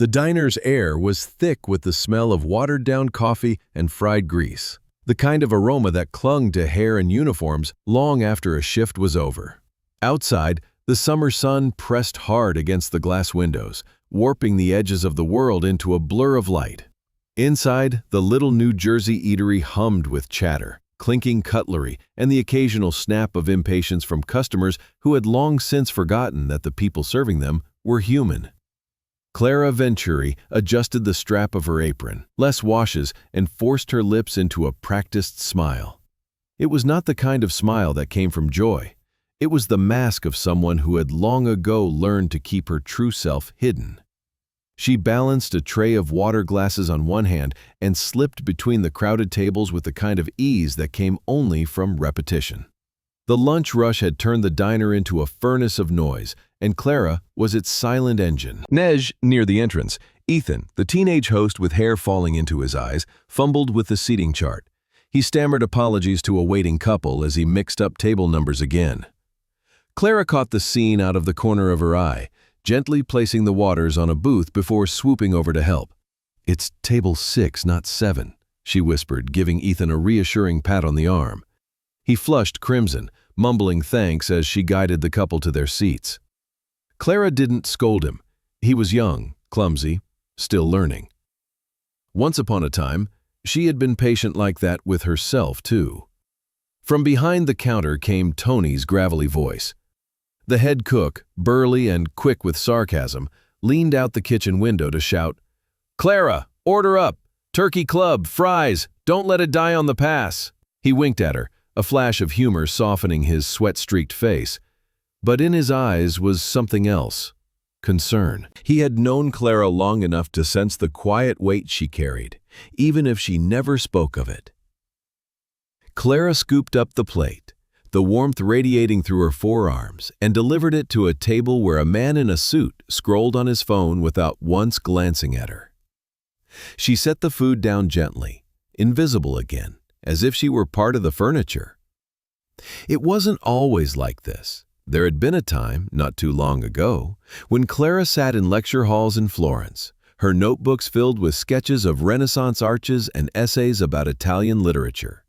The diner's air was thick with the smell of watered-down coffee and fried grease, the kind of aroma that clung to hair and uniforms long after a shift was over. Outside, the summer sun pressed hard against the glass windows, warping the edges of the world into a blur of light. Inside, the little New Jersey eatery hummed with chatter, clinking cutlery, and the occasional snap of impatience from customers who had long since forgotten that the people serving them were human. Clara Venturi adjusted the strap of her apron, less washes, and forced her lips into a practiced smile. It was not the kind of smile that came from joy. It was the mask of someone who had long ago learned to keep her true self hidden. She balanced a tray of water glasses on one hand and slipped between the crowded tables with the kind of ease that came only from repetition. The lunch rush had turned the diner into a furnace of noise, and Clara was its silent engine. Near the entrance, Ethan, the teenage host with hair falling into his eyes, fumbled with the seating chart. He stammered apologies to a waiting couple as he mixed up table numbers again. Clara caught the scene out of the corner of her eye, gently placing the waters on a booth before swooping over to help. "It's table 6, not 7, she whispered, giving Ethan a reassuring pat on the arm. He flushed crimson, mumbling thanks as she guided the couple to their seats. Clara didn't scold him. He was young, clumsy, still learning. Once upon a time, she had been patient like that with herself, too. From behind the counter came Tony's gravelly voice. The head cook, burly and quick with sarcasm, leaned out the kitchen window to shout, "Clara, order up! Turkey club, fries, don't let it die on the pass!" He winked at her, a flash of humor softening his sweat-streaked face. But in his eyes was something else, concern. He had known Clara long enough to sense the quiet weight she carried, even if she never spoke of it. Clara scooped up the plate, the warmth radiating through her forearms, and delivered it to a table where a man in a suit scrolled on his phone without once glancing at her. She set the food down gently, invisible again, as if she were part of the furniture. It wasn't always like this. There had been a time, not too long ago, when Clara sat in lecture halls in Florence, her notebooks filled with sketches of Renaissance arches and essays about Italian literature.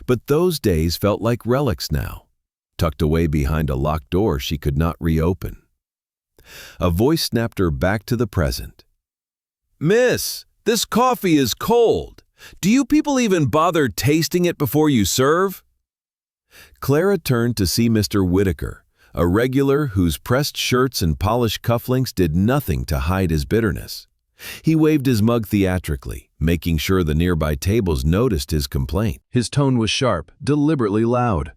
But those days felt like relics now, tucked away behind a locked door she could not reopen. A voice snapped her back to the present. "Miss, this coffee is cold. Do you people even bother tasting it before you serve?" Clara turned to see Mr. Whitaker, a regular whose pressed shirts and polished cufflinks did nothing to hide his bitterness. He waved his mug theatrically, making sure the nearby tables noticed his complaint. His tone was sharp, deliberately loud.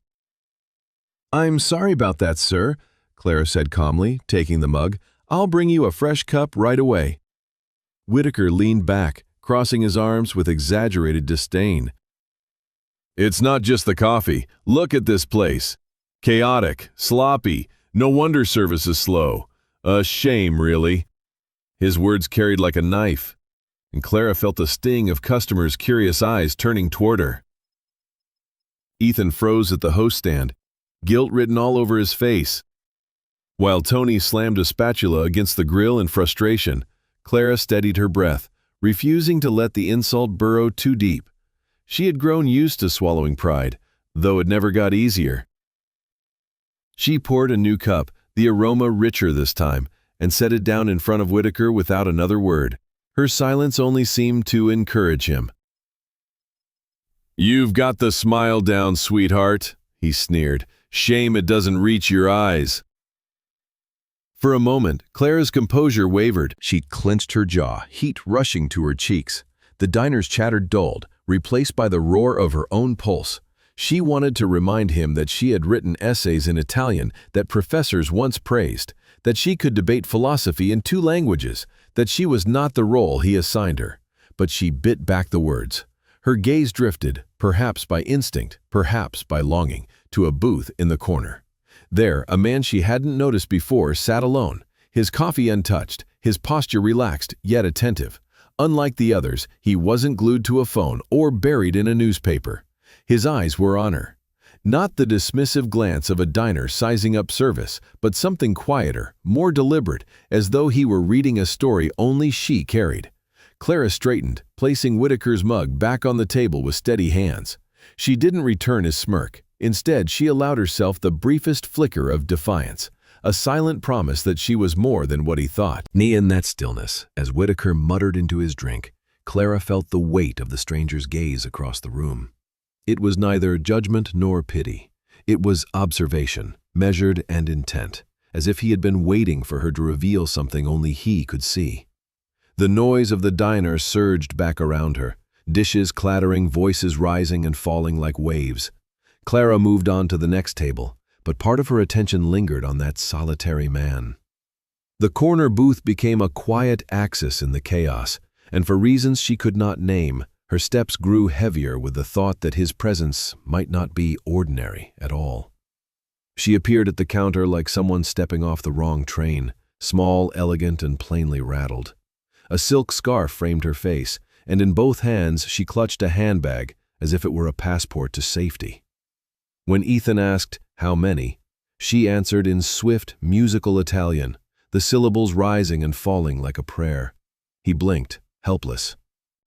"I'm sorry about that, sir," Clara said calmly, taking the mug. "I'll bring you a fresh cup right away." Whitaker leaned back, crossing his arms with exaggerated disdain. "It's not just the coffee. Look at this place. Chaotic, sloppy, no wonder service is slow. A shame, really." His words carried like a knife, and Clara felt the sting of customers' curious eyes turning toward her. Ethan froze at the host stand, guilt written all over his face. While Tony slammed a spatula against the grill in frustration, Clara steadied her breath, refusing to let the insult burrow too deep. She had grown used to swallowing pride, though it never got easier. She poured a new cup, the aroma richer this time, and set it down in front of Whitaker without another word. Her silence only seemed to encourage him. "You've got the smile down, sweetheart," he sneered. "Shame it doesn't reach your eyes." For a moment, Clara's composure wavered. She clenched her jaw, heat rushing to her cheeks. The diner's chatter dulled, replaced by the roar of her own pulse. She wanted to remind him that she had written essays in Italian that professors once praised, that she could debate philosophy in 2 languages, that she was not the role he assigned her. But she bit back the words. Her gaze drifted, perhaps by instinct, perhaps by longing, to a booth in the corner. There, a man she hadn't noticed before sat alone, his coffee untouched, his posture relaxed yet attentive. Unlike the others, he wasn't glued to a phone or buried in a newspaper. His eyes were on her. Not the dismissive glance of a diner sizing up service, but something quieter, more deliberate, as though he were reading a story only she carried. Clara straightened, placing Whitaker's mug back on the table with steady hands. She didn't return his smirk. Instead, she allowed herself the briefest flicker of defiance, a silent promise that she was more than what he thought. In that stillness, as Whitaker muttered into his drink, Clara felt the weight of the stranger's gaze across the room. It was neither judgment nor pity. It was observation, measured and intent, as if he had been waiting for her to reveal something only he could see. The noise of the diner surged back around her, dishes clattering, voices rising and falling like waves. Clara moved on to the next table, but part of her attention lingered on that solitary man. The corner booth became a quiet axis in the chaos, and for reasons she could not name, her steps grew heavier with the thought that his presence might not be ordinary at all. She appeared at the counter like someone stepping off the wrong train, small, elegant, and plainly rattled. A silk scarf framed her face, and in both hands she clutched a handbag as if it were a passport to safety. When Ethan asked, "How many?" she answered in swift, musical Italian, the syllables rising and falling like a prayer. He blinked, helpless.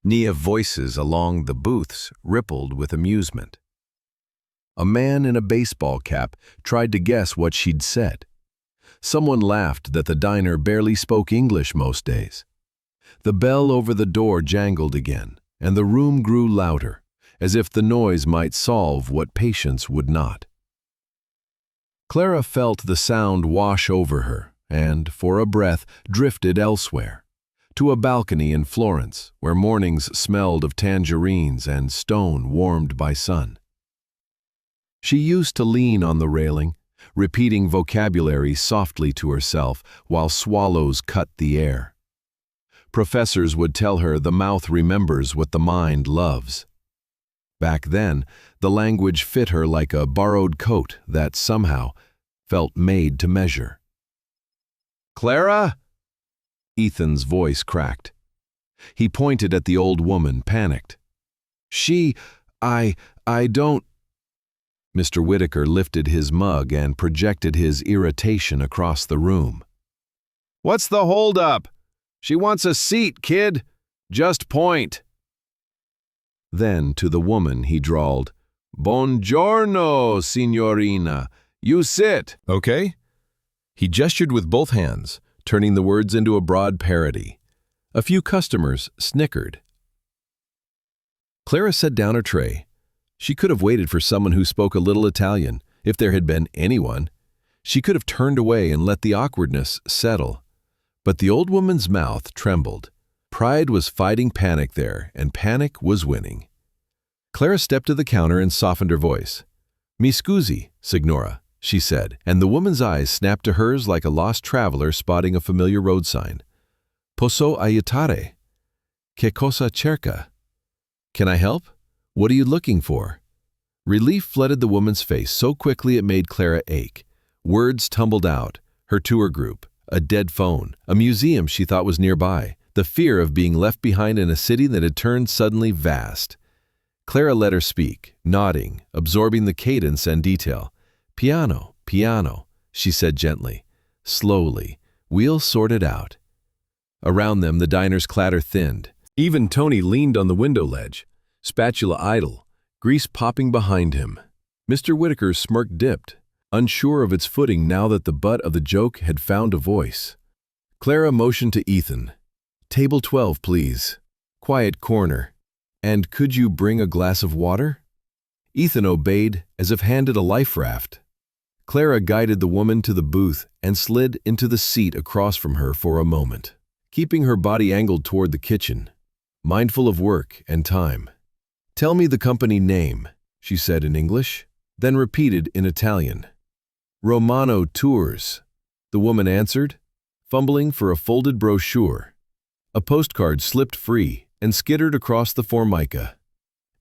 Voices along the booths rippled with amusement. A man in a baseball cap tried to guess what she'd said. Someone laughed that the diner barely spoke English most days. The bell over the door jangled again, and the room grew louder, as if the noise might solve what patience would not. Clara felt the sound wash over her and, for a breath, drifted elsewhere, to a balcony in Florence where mornings smelled of tangerines and stone warmed by sun. She used to lean on the railing, repeating vocabulary softly to herself while swallows cut the air. Professors would tell her the mouth remembers what the mind loves. Back then, the language fit her like a borrowed coat that somehow felt made to measure. "Clara?" Ethan's voice cracked. He pointed at the old woman, panicked. I don't." Mr. Whitaker lifted his mug and projected his irritation across the room. "What's the holdup? She wants a seat, kid. Just point." Then, to the woman, he drawled, "Buongiorno, signorina. You sit." "Okay." He gestured with both hands, turning the words into a broad parody. A few customers snickered. Clara set down her tray. She could have waited for someone who spoke a little Italian, if there had been anyone. She could have turned away and let the awkwardness settle. But the old woman's mouth trembled. Pride was fighting panic there, and panic was winning. Clara stepped to the counter and softened her voice. "Mi scusi, signora," she said, and the woman's eyes snapped to hers like a lost traveler spotting a familiar road sign. "Posso aiutare? Che cosa cerca?" "Can I help? What are you looking for?" Relief flooded the woman's face so quickly it made Clara ache. Words tumbled out, her tour group, a dead phone, a museum she thought was nearby, the fear of being left behind in a city that had turned suddenly vast. Clara let her speak, nodding, absorbing the cadence and detail. "Piano, piano," she said gently. "Slowly. We'll sort it out." Around them, the diner's clatter thinned. Even Tony leaned on the window ledge, spatula idle, grease popping behind him. Mr. Whitaker's smirk dipped, unsure of its footing now that the butt of the joke had found a voice. Clara motioned to Ethan. "Table 12, please. Quiet corner. And could you bring a glass of water?" Ethan obeyed, as if handed a life raft. Clara guided the woman to the booth and slid into the seat across from her for a moment, keeping her body angled toward the kitchen, mindful of work and time. "Tell me the company name," she said in English, then repeated in Italian. "Romano Tours," the woman answered, fumbling for a folded brochure. A postcard slipped free and skittered across the formica.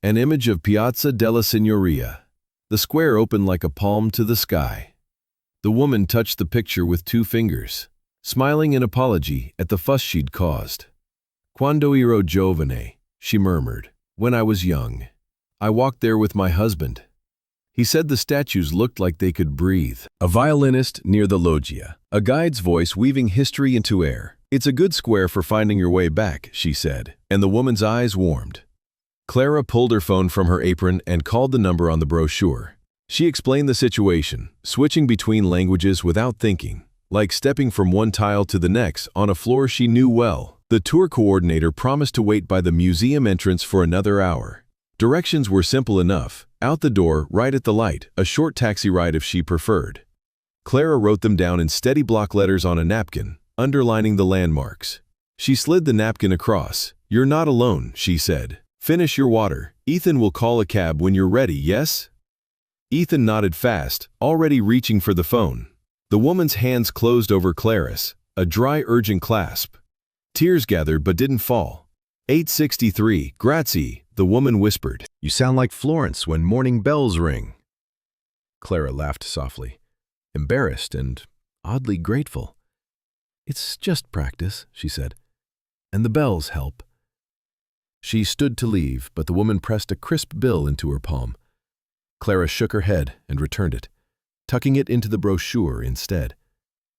An image of Piazza della Signoria, the square open like a palm to the sky. The woman touched the picture with 2 fingers, smiling in apology at the fuss she'd caused. "Quando ero giovane," she murmured, "when I was young. I walked there with my husband." He said the statues looked like they could breathe. A violinist near the loggia, a guide's voice weaving history into air. It's a good square for finding your way back, she said, and the woman's eyes warmed. Clara pulled her phone from her apron and called the number on the brochure. She explained the situation, switching between languages without thinking, like stepping from one tile to the next on a floor she knew well. The tour coordinator promised to wait by the museum entrance for another hour. Directions were simple enough: out the door, right at the light, a short taxi ride if she preferred. Clara wrote them down in steady block letters on a napkin, underlining the landmarks. She slid the napkin across. "You're not alone," she said. "Finish your water. Ethan will call a cab when you're ready, yes?" Ethan nodded fast, already reaching for the phone. The woman's hands closed over Clara's, a dry, urgent clasp. Tears gathered but didn't fall. 863, grazie, the woman whispered. "You sound like Florence when morning bells ring." Clara laughed softly, embarrassed and oddly grateful. "It's just practice," she said, "and the bells help." She stood to leave, but the woman pressed a crisp bill into her palm. Clara shook her head and returned it, tucking it into the brochure instead.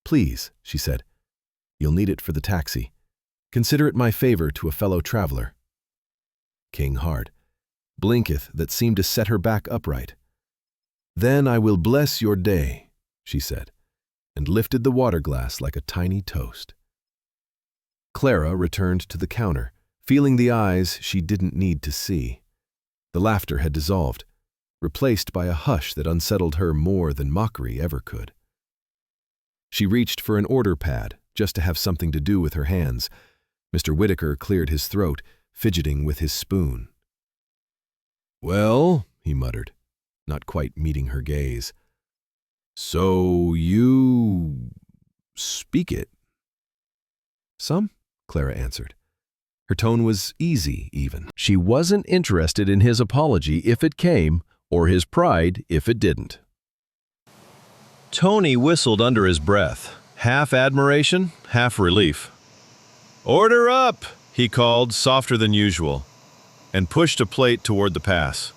"Please," she said, "you'll need it for the taxi. Consider it my favor to a fellow traveler." King hard, blinketh that seemed to set her back upright. "Then I will bless your day," she said, and lifted the water glass like a tiny toast. Clara returned to the counter, feeling the eyes she didn't need to see. The laughter had dissolved, replaced by a hush that unsettled her more than mockery ever could. She reached for an order pad, just to have something to do with her hands. Mr. Whitaker cleared his throat, fidgeting with his spoon. "Well," he muttered, not quite meeting her gaze. "So you speak it?" "Some," Clara answered. Her tone was easy, even. She wasn't interested in his apology if it came, or his pride if it didn't. Tony whistled under his breath, half admiration, half relief. "Order up," he called, softer than usual, and pushed a plate toward the pass.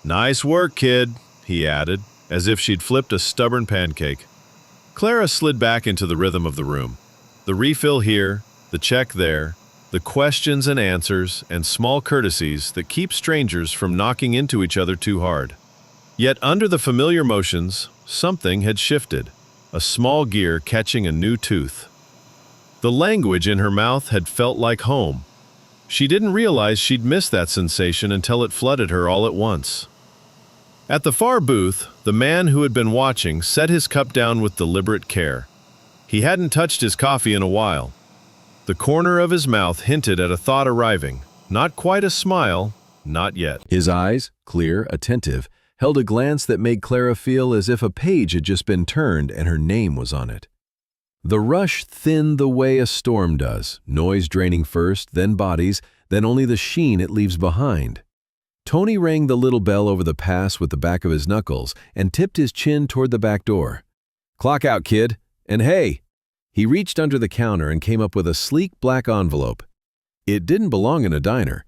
"Nice work, kid," he added, as if she'd flipped a stubborn pancake. Clara slid back into the rhythm of the room. The refill here, the check there, the questions and answers and small courtesies that keep strangers from knocking into each other too hard. Yet under the familiar motions, something had shifted, a small gear catching a new tooth. The language in her mouth had felt like home. She didn't realize she'd missed that sensation until it flooded her all at once. At the far booth, the man who had been watching set his cup down with deliberate care. He hadn't touched his coffee in a while. The corner of his mouth hinted at a thought arriving. Not quite a smile, not yet. His eyes, clear, attentive, held a glance that made Clara feel as if a page had just been turned and her name was on it. The rush thinned the way a storm does, noise draining first, then bodies, then only the sheen it leaves behind. Tony rang the little bell over the pass with the back of his knuckles and tipped his chin toward the back door. "Clock out, kid. And hey!" He reached under the counter and came up with a sleek black envelope. It didn't belong in a diner.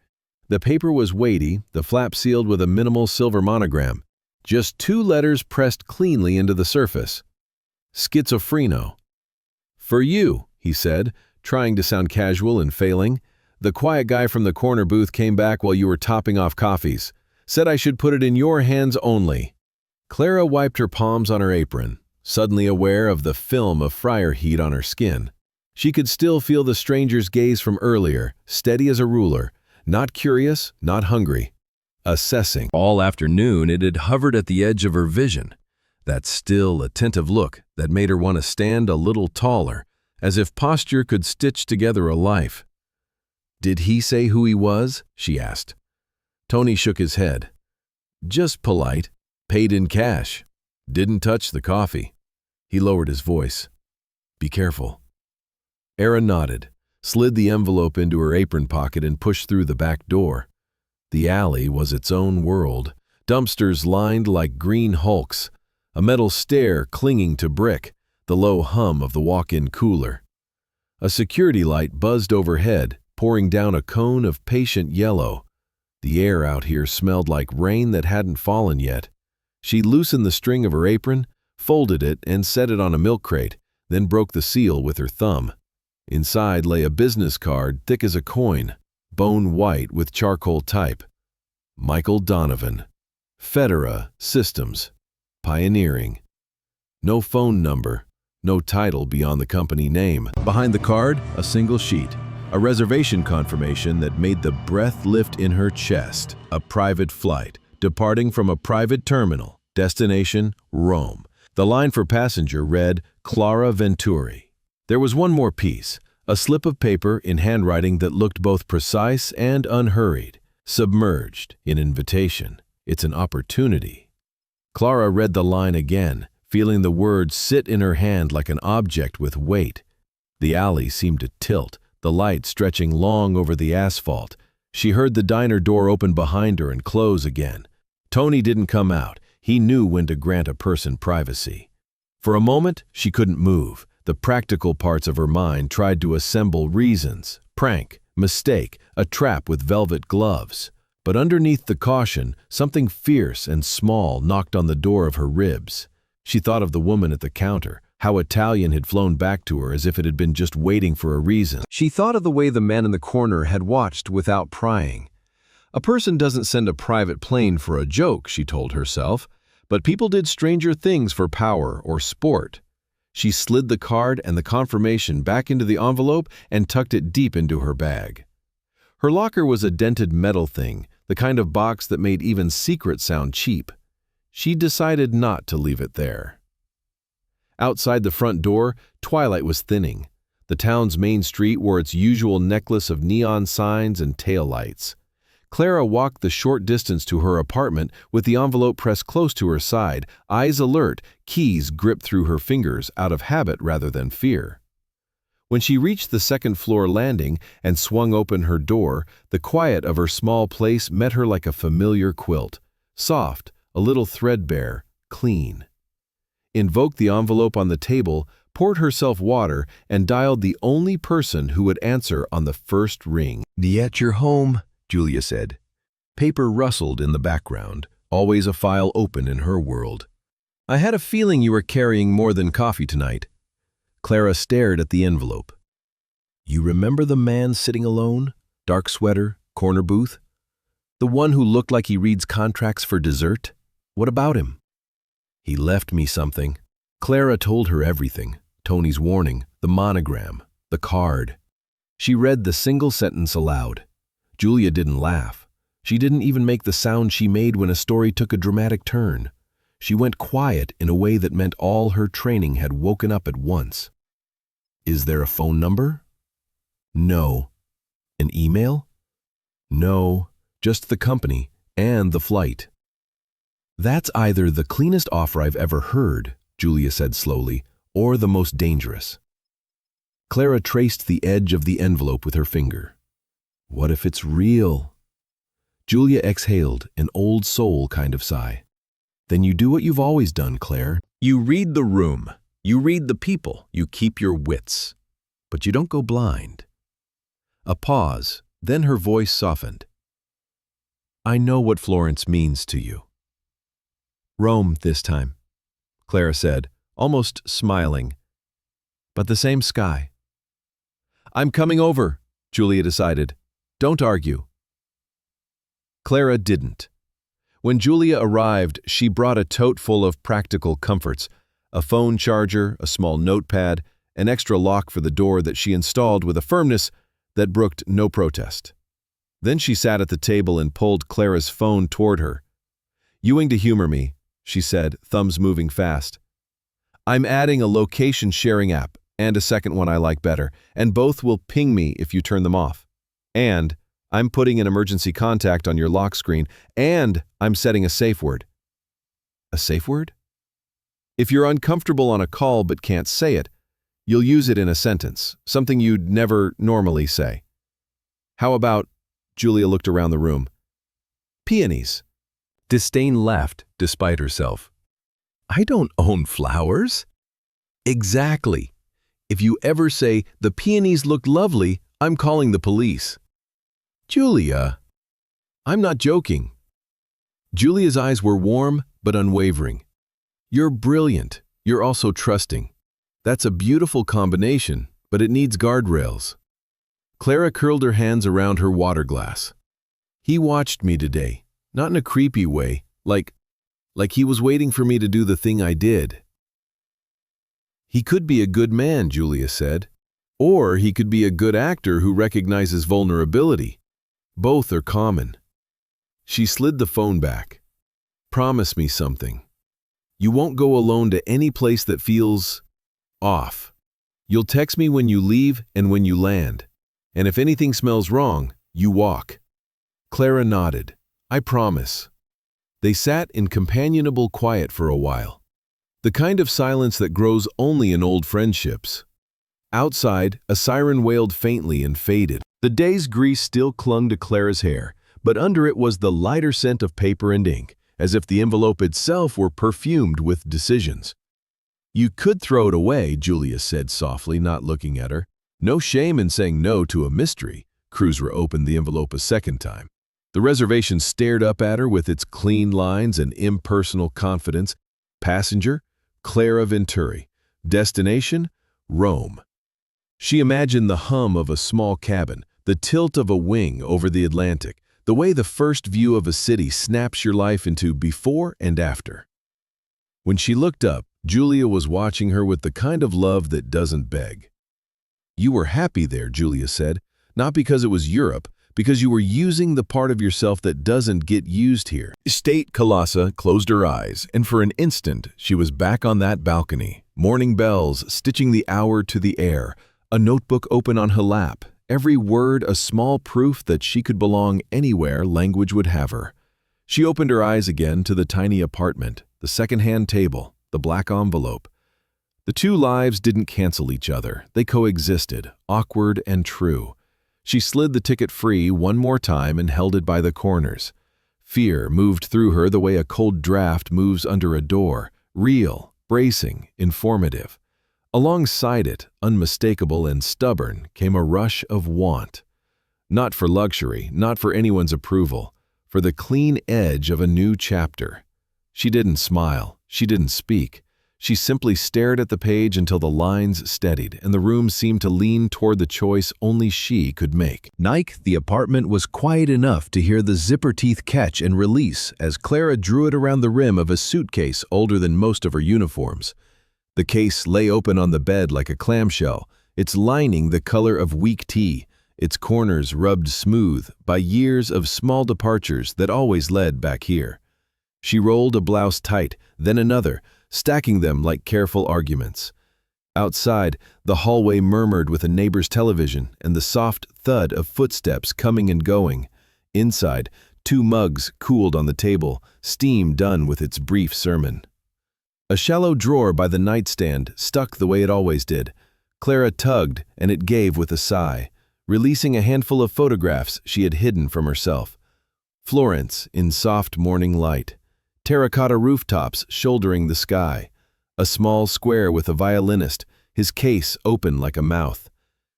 The paper was weighty, the flap sealed with a minimal silver monogram. Just 2 letters pressed cleanly into the surface. Schizophreno. "For you," he said, trying to sound casual and failing. "The quiet guy from the corner booth came back while you were topping off coffees. Said I should put it in your hands only." Clara wiped her palms on her apron, suddenly aware of the film of fryer heat on her skin. She could still feel the stranger's gaze from earlier, steady as a ruler, not curious, not hungry. Assessing. All afternoon it had hovered at the edge of her vision, that still, attentive look that made her want to stand a little taller, as if posture could stitch together a life. "Did he say who he was?" she asked. Tony shook his head. "Just polite, paid in cash. Didn't touch the coffee." He lowered his voice. "Be careful." Erin nodded, slid the envelope into her apron pocket and pushed through the back door. The alley was its own world, dumpsters lined like green hulks, a metal stair clinging to brick, the low hum of the walk-in cooler. A security light buzzed overhead, pouring down a cone of patient yellow. The air out here smelled like rain that hadn't fallen yet. She loosened the string of her apron, folded it, and set it on a milk crate, then broke the seal with her thumb. Inside lay a business card thick as a coin, bone white with charcoal type. Michael Donovan. Federa Systems. Pioneering. No phone number, no title beyond the company name. Behind the card, a single sheet. A reservation confirmation that made the breath lift in her chest. A private flight, departing from a private terminal. Destination, Rome. The line for passenger read, Clara Venturi. There was one more piece, a slip of paper in handwriting that looked both precise and unhurried. Submerged in invitation. It's an opportunity. Clara read the line again, feeling the words sit in her hand like an object with weight. The alley seemed to tilt, the light stretching long over the asphalt. She heard the diner door open behind her and close again. Tony didn't come out. He knew when to grant a person privacy. For a moment, she couldn't move. The practical parts of her mind tried to assemble reasons. Prank, mistake, a trap with velvet gloves. But underneath the caution, something fierce and small knocked on the door of her ribs. She thought of the woman at the counter, how Italian had flown back to her as if it had been just waiting for a reason. She thought of the way the man in the corner had watched without prying. A person doesn't send a private plane for a joke, she told herself, but people did stranger things for power or sport. She slid the card and the confirmation back into the envelope and tucked it deep into her bag. Her locker was a dented metal thing, the kind of box that made even secrets sound cheap. She decided not to leave it there. Outside the front door, twilight was thinning. The town's main street wore its usual necklace of neon signs and taillights. Clara walked the short distance to her apartment with the envelope pressed close to her side, eyes alert, keys gripped through her fingers out of habit rather than fear. When she reached the second-floor landing and swung open her door, the quiet of her small place met her like a familiar quilt, soft, a little threadbare, clean. Invoked the envelope on the table, poured herself water, and dialed the only person who would answer on the first ring. "At your home," Julia said. Paper rustled in the background, always a file open in her world. "I had a feeling you were carrying more than coffee tonight." Clara stared at the envelope. "You remember the man sitting alone? Dark sweater, corner booth? The one who looked like he reads contracts for dessert? What about him?" "He left me something." Clara told her everything. Tony's warning, the monogram, the card. She read the single sentence aloud. Julia didn't laugh. She didn't even make the sound she made when a story took a dramatic turn. She went quiet in a way that meant all her training had woken up at once. "Is there a phone number?" "No." "An email?" "No, just the company and the flight." "That's either the cleanest offer I've ever heard," Julia said slowly, "or the most dangerous." Clara traced the edge of the envelope with her finger. "What if it's real?" Julia exhaled, an old soul kind of sigh. "Then you do what you've always done, Claire. You read the room, you read the people, you keep your wits. But you don't go blind." A pause, then her voice softened. "I know what Florence means to you." "Rome this time," Clara said, almost smiling. "But the same sky." "I'm coming over," Julia decided. "Don't argue." Clara didn't. When Julia arrived, she brought a tote full of practical comforts, a phone charger, a small notepad, an extra lock for the door that she installed with a firmness that brooked no protest. Then she sat at the table and pulled Clara's phone toward her. "Ewing to humor me," she said, thumbs moving fast. "I'm adding a location-sharing app and a second one I like better, and both will ping me if you turn them off. And I'm putting an emergency contact on your lock screen, and I'm setting a safe word." "A safe word?" "If you're uncomfortable on a call but can't say it, you'll use it in a sentence, something you'd never normally say. How about," Julia looked around the room, "peonies?" Disdain laughed, despite herself. "I don't own flowers." "Exactly. If you ever say, 'The peonies look lovely,' I'm calling the police." "Julia." "I'm not joking." Julia's eyes were warm, but unwavering. You're brilliant. You're also trusting. That's a beautiful combination, but it needs guardrails. Clara curled her hands around her water glass. He watched me today, not in a creepy way, like he was waiting for me to do the thing I did. He could be a good man, Julia said. Or he could be a good actor who recognizes vulnerability. Both are common. She slid the phone back. Promise me something. You won't go alone to any place that feels off. You'll text me when you leave and when you land. And if anything smells wrong, you walk. Clara nodded. I promise. They sat in companionable quiet for a while. The kind of silence that grows only in old friendships. Outside, a siren wailed faintly and faded. The day's grease still clung to Clara's hair, but under it was the lighter scent of paper and ink, as if the envelope itself were perfumed with decisions. You could throw it away, Julia said softly, not looking at her. No shame in saying no to a mystery. Cruiser opened the envelope a second time. The reservation stared up at her with its clean lines and impersonal confidence. Passenger, Clara Venturi. Destination, Rome. She imagined the hum of a small cabin, the tilt of a wing over the Atlantic, the way the first view of a city snaps your life into before and after. When she looked up, Julia was watching her with the kind of love that doesn't beg. You were happy there, Julia said, not because it was Europe, because you were using the part of yourself that doesn't get used here. State Colassa closed her eyes, and for an instant she was back on that balcony, morning bells stitching the hour to the air, a notebook open on her lap, every word a small proof that she could belong anywhere language would have her. She opened her eyes again to the tiny apartment, the second-hand table, the black envelope. The two lives didn't cancel each other. They coexisted, awkward and true. She slid the ticket free one more time and held it by the corners. Fear moved through her the way a cold draft moves under a door, real, bracing, informative. Alongside it, unmistakable and stubborn, came a rush of want. Not for luxury, not for anyone's approval, for the clean edge of a new chapter. She didn't smile, she didn't speak. She simply stared at the page until the lines steadied and the room seemed to lean toward the choice only she could make. Nike, the apartment was quiet enough to hear the zipper teeth catch and release as Clara drew it around the rim of a suitcase older than most of her uniforms. The case lay open on the bed like a clamshell, its lining the color of weak tea, its corners rubbed smooth by years of small departures that always led back here. She rolled a blouse tight, then another, stacking them like careful arguments. Outside, the hallway murmured with a neighbor's television and the soft thud of footsteps coming and going. Inside, 2 mugs cooled on the table, steam done with its brief sermon. A shallow drawer by the nightstand stuck the way it always did. Clara tugged, and it gave with a sigh, releasing a handful of photographs she had hidden from herself. Florence in soft morning light. Terracotta rooftops shouldering the sky. A small square with a violinist, his case open like a mouth.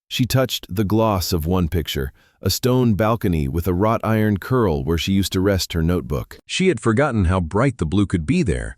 She touched the gloss of one picture, a stone balcony with a wrought iron curl where she used to rest her notebook. She had forgotten how bright the blue could be there,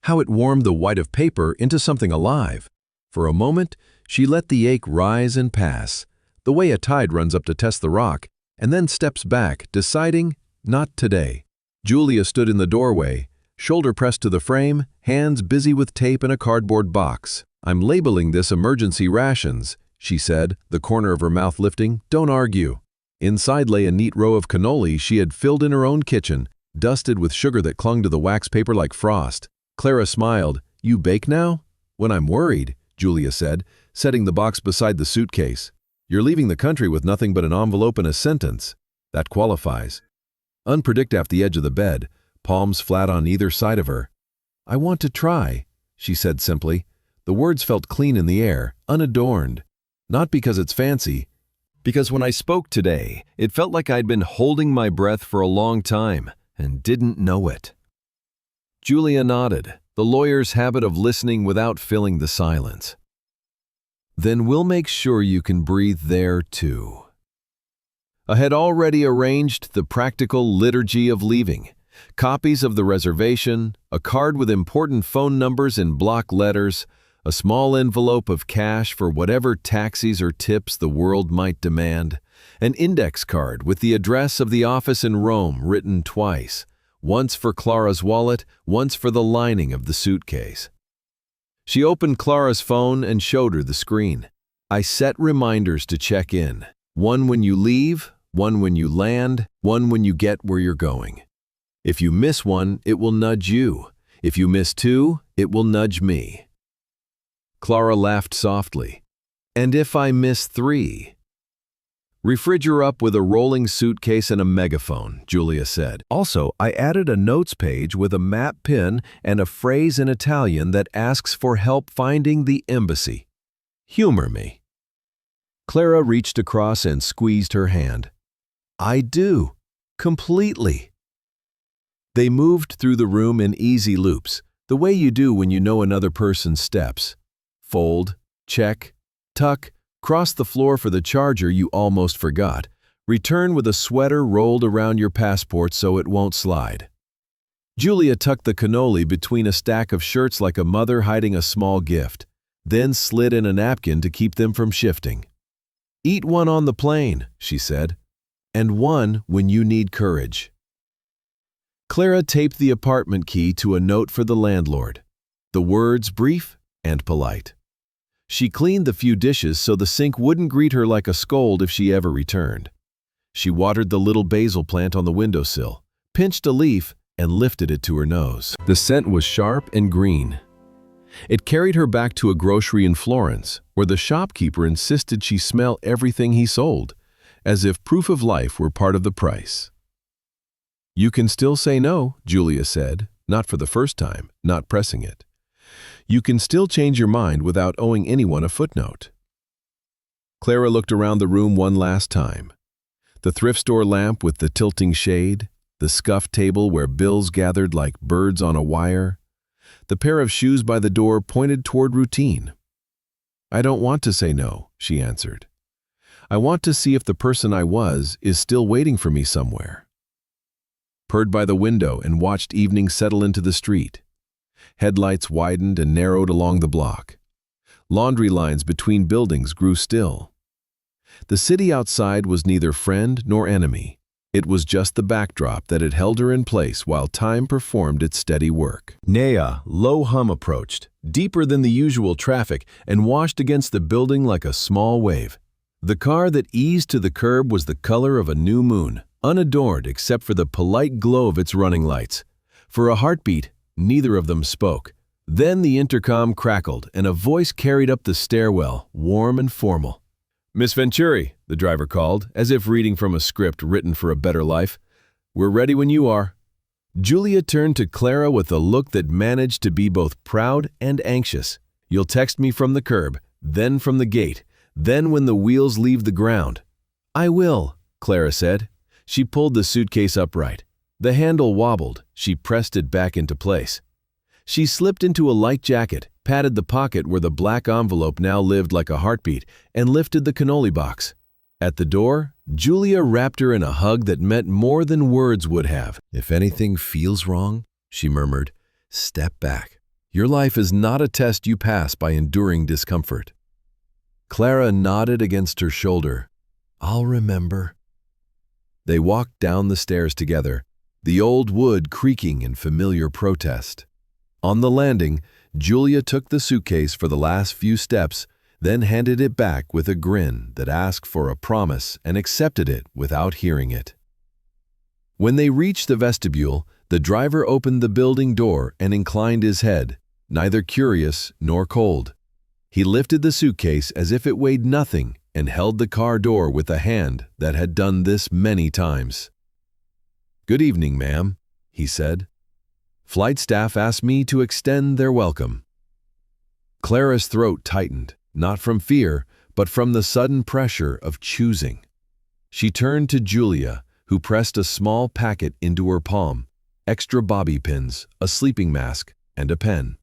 how it warmed the white of paper into something alive. For a moment, she let the ache rise and pass, the way a tide runs up to test the rock, and then steps back, deciding, not today. Julia stood in the doorway, shoulder pressed to the frame, hands busy with tape and a cardboard box. I'm labeling this emergency rations, she said, the corner of her mouth lifting. Don't argue. Inside lay a neat row of cannoli she had filled in her own kitchen, dusted with sugar that clung to the wax paper like frost. Clara smiled. You bake now? When I'm worried, Julia said, setting the box beside the suitcase. You're leaving the country with nothing but an envelope and a sentence. That qualifies. Unpredictable at the edge of the bed, palms flat on either side of her. I want to try, she said simply. The words felt clean in the air, unadorned. Not because it's fancy, because when I spoke today, it felt like I'd been holding my breath for a long time and didn't know it. Julia nodded, the lawyer's habit of listening without filling the silence. Then we'll make sure you can breathe there too. I had already arranged the practical liturgy of leaving. Copies of the reservation, a card with important phone numbers in block letters, a small envelope of cash for whatever taxis or tips the world might demand, an index card with the address of the office in Rome written twice, once for Clara's wallet, once for the lining of the suitcase. She opened Clara's phone and showed her the screen. I set reminders to check in. One when you leave, one when you land, one when you get where you're going. If you miss one, it will nudge you. If you miss two, it will nudge me. Clara laughed softly. And if I miss three? Refrigerator up with a rolling suitcase and a megaphone, Julia said. Also, I added a notes page with a map pin and a phrase in Italian that asks for help finding the embassy. Humor me. Clara reached across and squeezed her hand. I do. Completely. They moved through the room in easy loops, the way you do when you know another person's steps. Fold, check, tuck, cross the floor for the charger you almost forgot. Return with a sweater rolled around your passport so it won't slide. Julia tucked the cannoli between a stack of shirts like a mother hiding a small gift, then slid in a napkin to keep them from shifting. Eat one on the plane, she said, and one when you need courage. Clara taped the apartment key to a note for the landlord, the words brief and polite. She cleaned the few dishes so the sink wouldn't greet her like a scold if she ever returned. She watered the little basil plant on the windowsill, pinched a leaf, and lifted it to her nose. The scent was sharp and green. It carried her back to a grocery in Florence, where the shopkeeper insisted she smell everything he sold, as if proof of life were part of the price. You can still say no, Julia said, not for the first time, not pressing it. You can still change your mind without owing anyone a footnote. Clara looked around the room one last time. The thrift store lamp with the tilting shade, the scuffed table where bills gathered like birds on a wire, the pair of shoes by the door pointed toward routine. I don't want to say no, she answered. I want to see if the person I was is still waiting for me somewhere. Purred by the window and watched evening settle into the street. Headlights widened and narrowed along the block. Laundry lines between buildings grew still. The city outside was neither friend nor enemy. It was just the backdrop that had held her in place while time performed its steady work. Nea, low hum approached, deeper than the usual traffic, and washed against the building like a small wave. The car that eased to the curb was the color of a new moon, unadorned except for the polite glow of its running lights. For a heartbeat, neither of them spoke. Then the intercom crackled, and a voice carried up the stairwell, warm and formal. Miss Venturi, the driver called, as if reading from a script written for a better life. We're ready when you are. Julia turned to Clara with a look that managed to be both proud and anxious. You'll text me from the curb, then from the gate, then when the wheels leave the ground. I will, Clara said. She pulled the suitcase upright. The handle wobbled. She pressed it back into place. She slipped into a light jacket, patted the pocket where the black envelope now lived like a heartbeat, and lifted the cannoli box. At the door, Julia wrapped her in a hug that meant more than words would have. If anything feels wrong, she murmured, step back. Your life is not a test you pass by enduring discomfort. Clara nodded against her shoulder. I'll remember. They walked down the stairs together, the old wood creaking in familiar protest. On the landing, Julia took the suitcase for the last few steps, then handed it back with a grin that asked for a promise and accepted it without hearing it. When they reached the vestibule, the driver opened the building door and inclined his head, neither curious nor cold. He lifted the suitcase as if it weighed nothing and held the car door with a hand that had done this many times. Good evening, ma'am, he said. Flight staff asked me to extend their welcome. Clara's throat tightened, not from fear, but from the sudden pressure of choosing. She turned to Julia, who pressed a small packet into her palm, extra bobby pins, a sleeping mask, and a pen.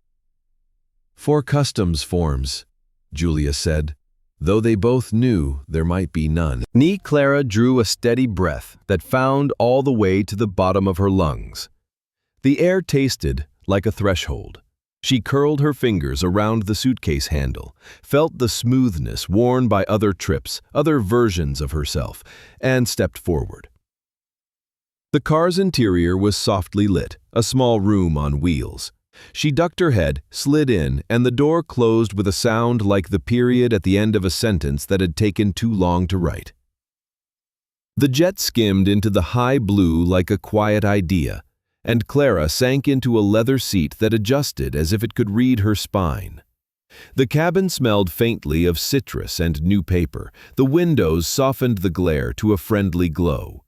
For customs forms, Julia said, though they both knew there might be none. Clara drew a steady breath that found all the way to the bottom of her lungs. The air tasted like a threshold. She curled her fingers around the suitcase handle, felt the smoothness worn by other trips, other versions of herself, and stepped forward. The car's interior was softly lit, a small room on wheels. She ducked her head, slid in, and the door closed with a sound like the period at the end of a sentence that had taken too long to write. The jet skimmed into the high blue like a quiet idea, and Clara sank into a leather seat that adjusted as if it could read her spine. The cabin smelled faintly of citrus and new paper. The windows softened the glare to a friendly glow.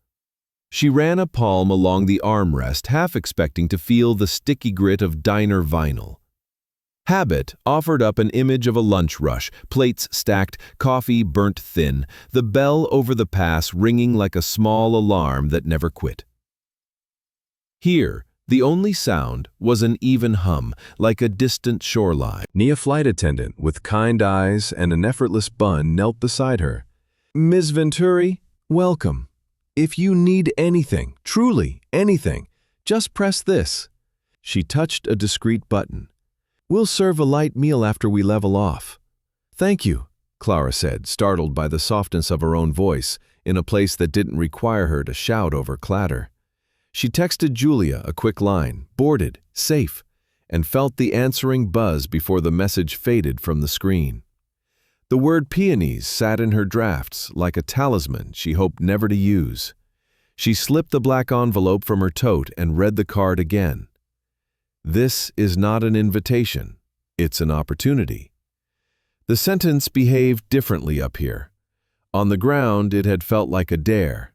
She ran a palm along the armrest, half expecting to feel the sticky grit of diner vinyl. Habit offered up an image of a lunch rush, plates stacked, coffee burnt thin, the bell over the pass ringing like a small alarm that never quit. Here, the only sound was an even hum, like a distant shoreline. A flight attendant with kind eyes and an effortless bun knelt beside her. "Ms. Venturi, welcome. If you need anything, truly anything, just press this." She touched a discreet button. "We'll serve a light meal after we level off." "Thank you," Clara said, startled by the softness of her own voice, in a place that didn't require her to shout over clatter. She texted Julia a quick line, "Boarded, safe," and felt the answering buzz before the message faded from the screen. The word peonies sat in her drafts like a talisman she hoped never to use. She slipped the black envelope from her tote and read the card again. "This is not an invitation. It's an opportunity." The sentence behaved differently up here. On the ground, it had felt like a dare.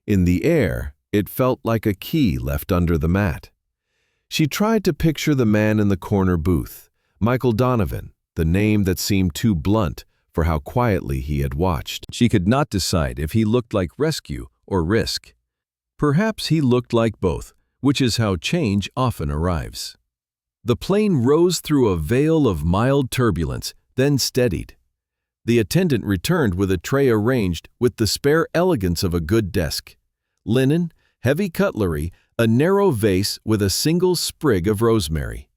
In the air, it felt like a key left under the mat. She tried to picture the man in the corner booth, Michael Donovan, the name that seemed too blunt for how quietly he had watched. She could not decide if he looked like rescue or risk. Perhaps he looked like both, which is how change often arrives. The plane rose through a veil of mild turbulence, then steadied. The attendant returned with a tray arranged with the spare elegance of a good desk. Linen, heavy cutlery, a narrow vase with a single sprig of rosemary.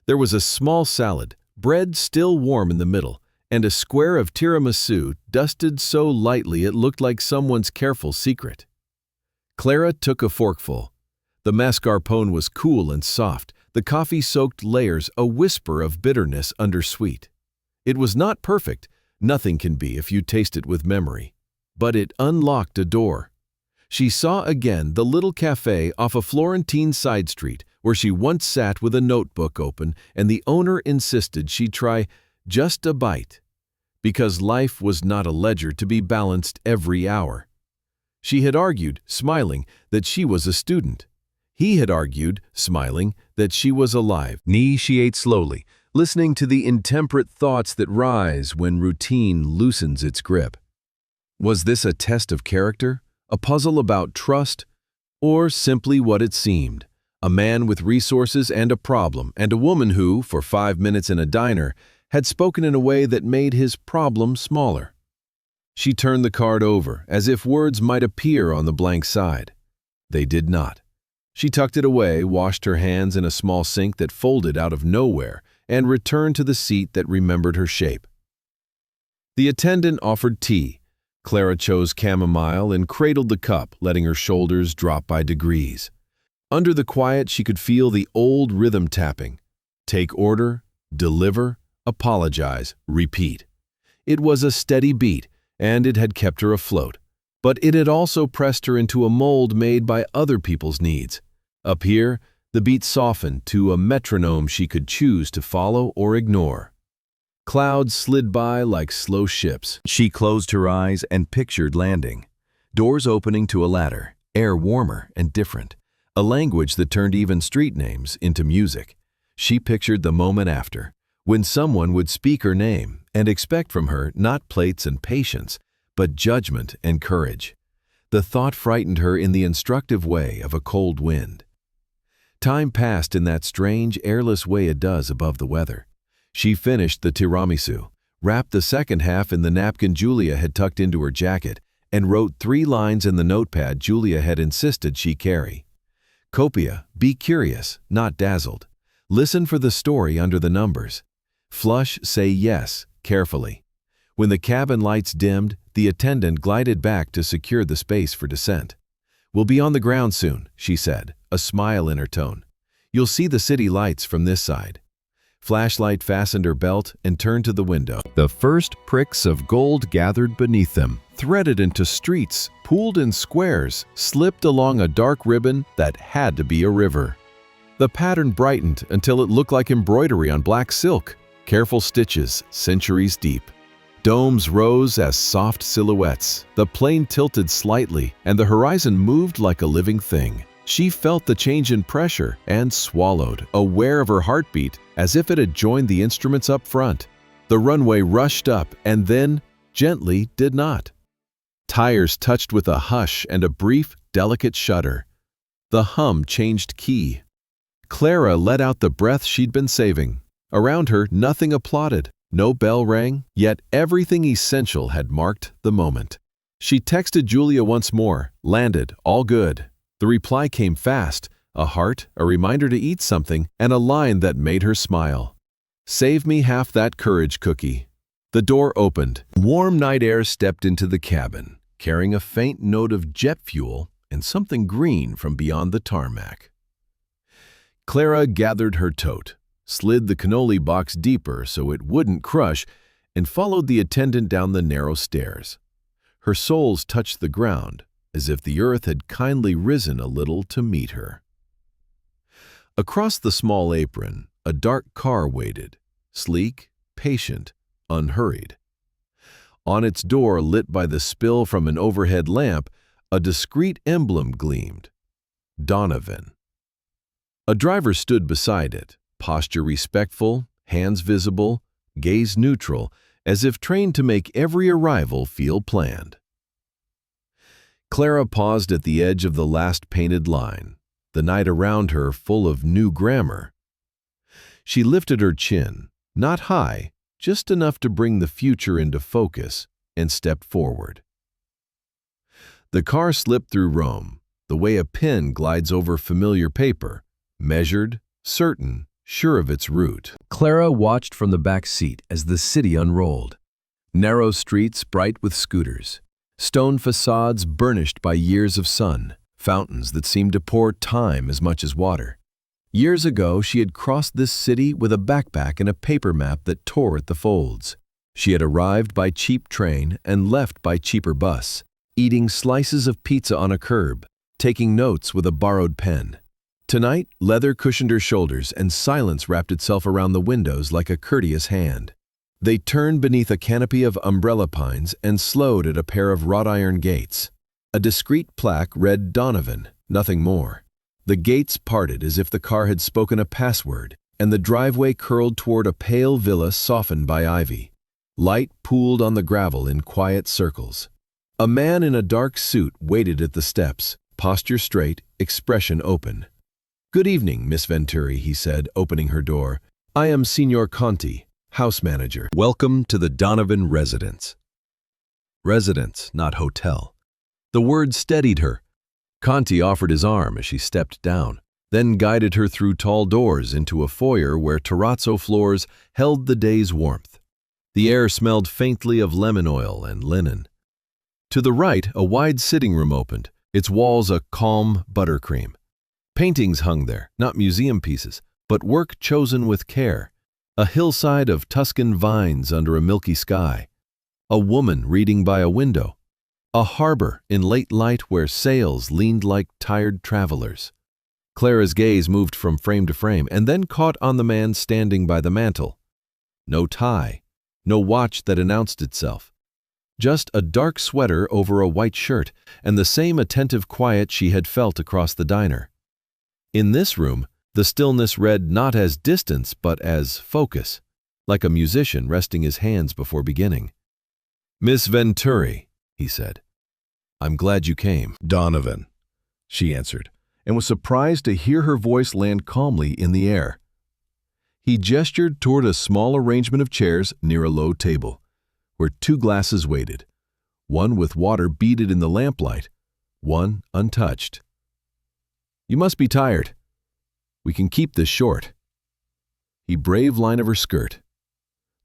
There was a small salad, bread still warm in the middle, and a square of tiramisu dusted so lightly it looked like someone's careful secret. Clara took a forkful. The mascarpone was cool and soft, the coffee-soaked layers a whisper of bitterness undersweet. It was not perfect, nothing can be if you taste it with memory, but it unlocked a door. She saw again the little cafe off a Florentine side street where she once sat with a notebook open and the owner insisted she try just a bite, because life was not a ledger to be balanced every hour. She had argued, smiling, that she was a student. He had argued, smiling, that she was alive. She ate slowly, listening to the intemperate thoughts that rise when routine loosens its grip. Was this a test of character? A puzzle about trust, or simply what it seemed, a man with resources and a problem, and a woman who, for 5 minutes in a diner, had spoken in a way that made his problem smaller. She turned the card over, as if words might appear on the blank side. They did not. She tucked it away, washed her hands in a small sink that folded out of nowhere, and returned to the seat that remembered her shape. The attendant offered tea. Clara chose chamomile and cradled the cup, letting her shoulders drop by degrees. Under the quiet, she could feel the old rhythm tapping. Take order, deliver, apologize, repeat. It was a steady beat, and it had kept her afloat. But it had also pressed her into a mold made by other people's needs. Up here, the beat softened to a metronome she could choose to follow or ignore. Clouds slid by like slow ships. She closed her eyes and pictured landing. Doors opening to a ladder, air warmer and different. A language that turned even street names into music. She pictured the moment after, when someone would speak her name and expect from her not plates and patience, but judgment and courage. The thought frightened her in the instructive way of a cold wind. Time passed in that strange, airless way it does above the weather. She finished the tiramisu, wrapped the second half in the napkin Julia had tucked into her jacket, and wrote 3 lines in the notepad Julia had insisted she carry. Copia, be curious, not dazzled. Listen for the story under the numbers. Flush, say yes, carefully. When the cabin lights dimmed, the attendant glided back to secure the space for descent. "We'll be on the ground soon," she said, a smile in her tone. "You'll see the city lights from this side." Flashlight fastened her belt and turned to the window. The first pricks of gold gathered beneath them, threaded into streets, pooled in squares, slipped along a dark ribbon that had to be a river. The pattern brightened until it looked like embroidery on black silk, careful stitches, centuries deep. Domes rose as soft silhouettes. The plane tilted slightly, and the horizon moved like a living thing. She felt the change in pressure and swallowed, aware of her heartbeat as if it had joined the instruments up front. The runway rushed up and then, gently, did not. Tires touched with a hush and a brief, delicate shudder. The hum changed key. Clara let out the breath she'd been saving. Around her, nothing applauded. No bell rang, yet everything essential had marked the moment. She texted Julia once more, landed, all good. The reply came fast, a heart, a reminder to eat something, and a line that made her smile. "Save me half that courage, Cookie." The door opened. Warm night air stepped into the cabin, carrying a faint note of jet fuel and something green from beyond the tarmac. Clara gathered her tote, slid the cannoli box deeper so it wouldn't crush, and followed the attendant down the narrow stairs. Her soles touched the ground, as if the earth had kindly risen a little to meet her. Across the small apron, a dark car waited, sleek, patient, unhurried. On its door, lit by the spill from an overhead lamp, a discreet emblem gleamed: Donovan. A driver stood beside it, posture respectful, hands visible, gaze neutral, as if trained to make every arrival feel planned. Clara paused at the edge of the last painted line, the night around her full of new grammar. She lifted her chin, not high, just enough to bring the future into focus, and stepped forward. The car slipped through Rome, the way a pen glides over familiar paper, measured, certain, sure of its route. Clara watched from the back seat as the city unrolled. Narrow streets bright with scooters, stone facades burnished by years of sun, fountains that seemed to pour time as much as water. Years ago, she had crossed this city with a backpack and a paper map that tore at the folds. She had arrived by cheap train and left by cheaper bus, eating slices of pizza on a curb, taking notes with a borrowed pen. Tonight, leather cushioned her shoulders and silence wrapped itself around the windows like a courteous hand. They turned beneath a canopy of umbrella pines and slowed at a pair of wrought iron gates. A discreet plaque read Donovan, nothing more. The gates parted as if the car had spoken a password, and the driveway curled toward a pale villa softened by ivy. Light pooled on the gravel in quiet circles. A man in a dark suit waited at the steps, posture straight, expression open. "Good evening, Miss Venturi," he said, opening her door. "I am Signor Conti, house manager. Welcome to the Donovan residence." Residence, not hotel. The word steadied her. Conti offered his arm as she stepped down, then guided her through tall doors into a foyer where terrazzo floors held the day's warmth. The air smelled faintly of lemon oil and linen. To the right, a wide sitting room opened, its walls a calm buttercream. Paintings hung there, not museum pieces, but work chosen with care. A hillside of Tuscan vines under a milky sky. A woman reading by a window. A harbor in late light where sails leaned like tired travelers. Clara's gaze moved from frame to frame and then caught on the man standing by the mantel. No tie, no watch that announced itself. Just a dark sweater over a white shirt and the same attentive quiet she had felt across the diner. In this room, the stillness read not as distance but as focus, like a musician resting his hands before beginning. "Miss Venturi," he said. "I'm glad you came." "Donovan," she answered, and was surprised to hear her voice land calmly in the air. He gestured toward a small arrangement of chairs near a low table, where 2 glasses waited, one with water beaded in the lamplight, one untouched. You must be tired. We can keep this short." He braved line of her skirt.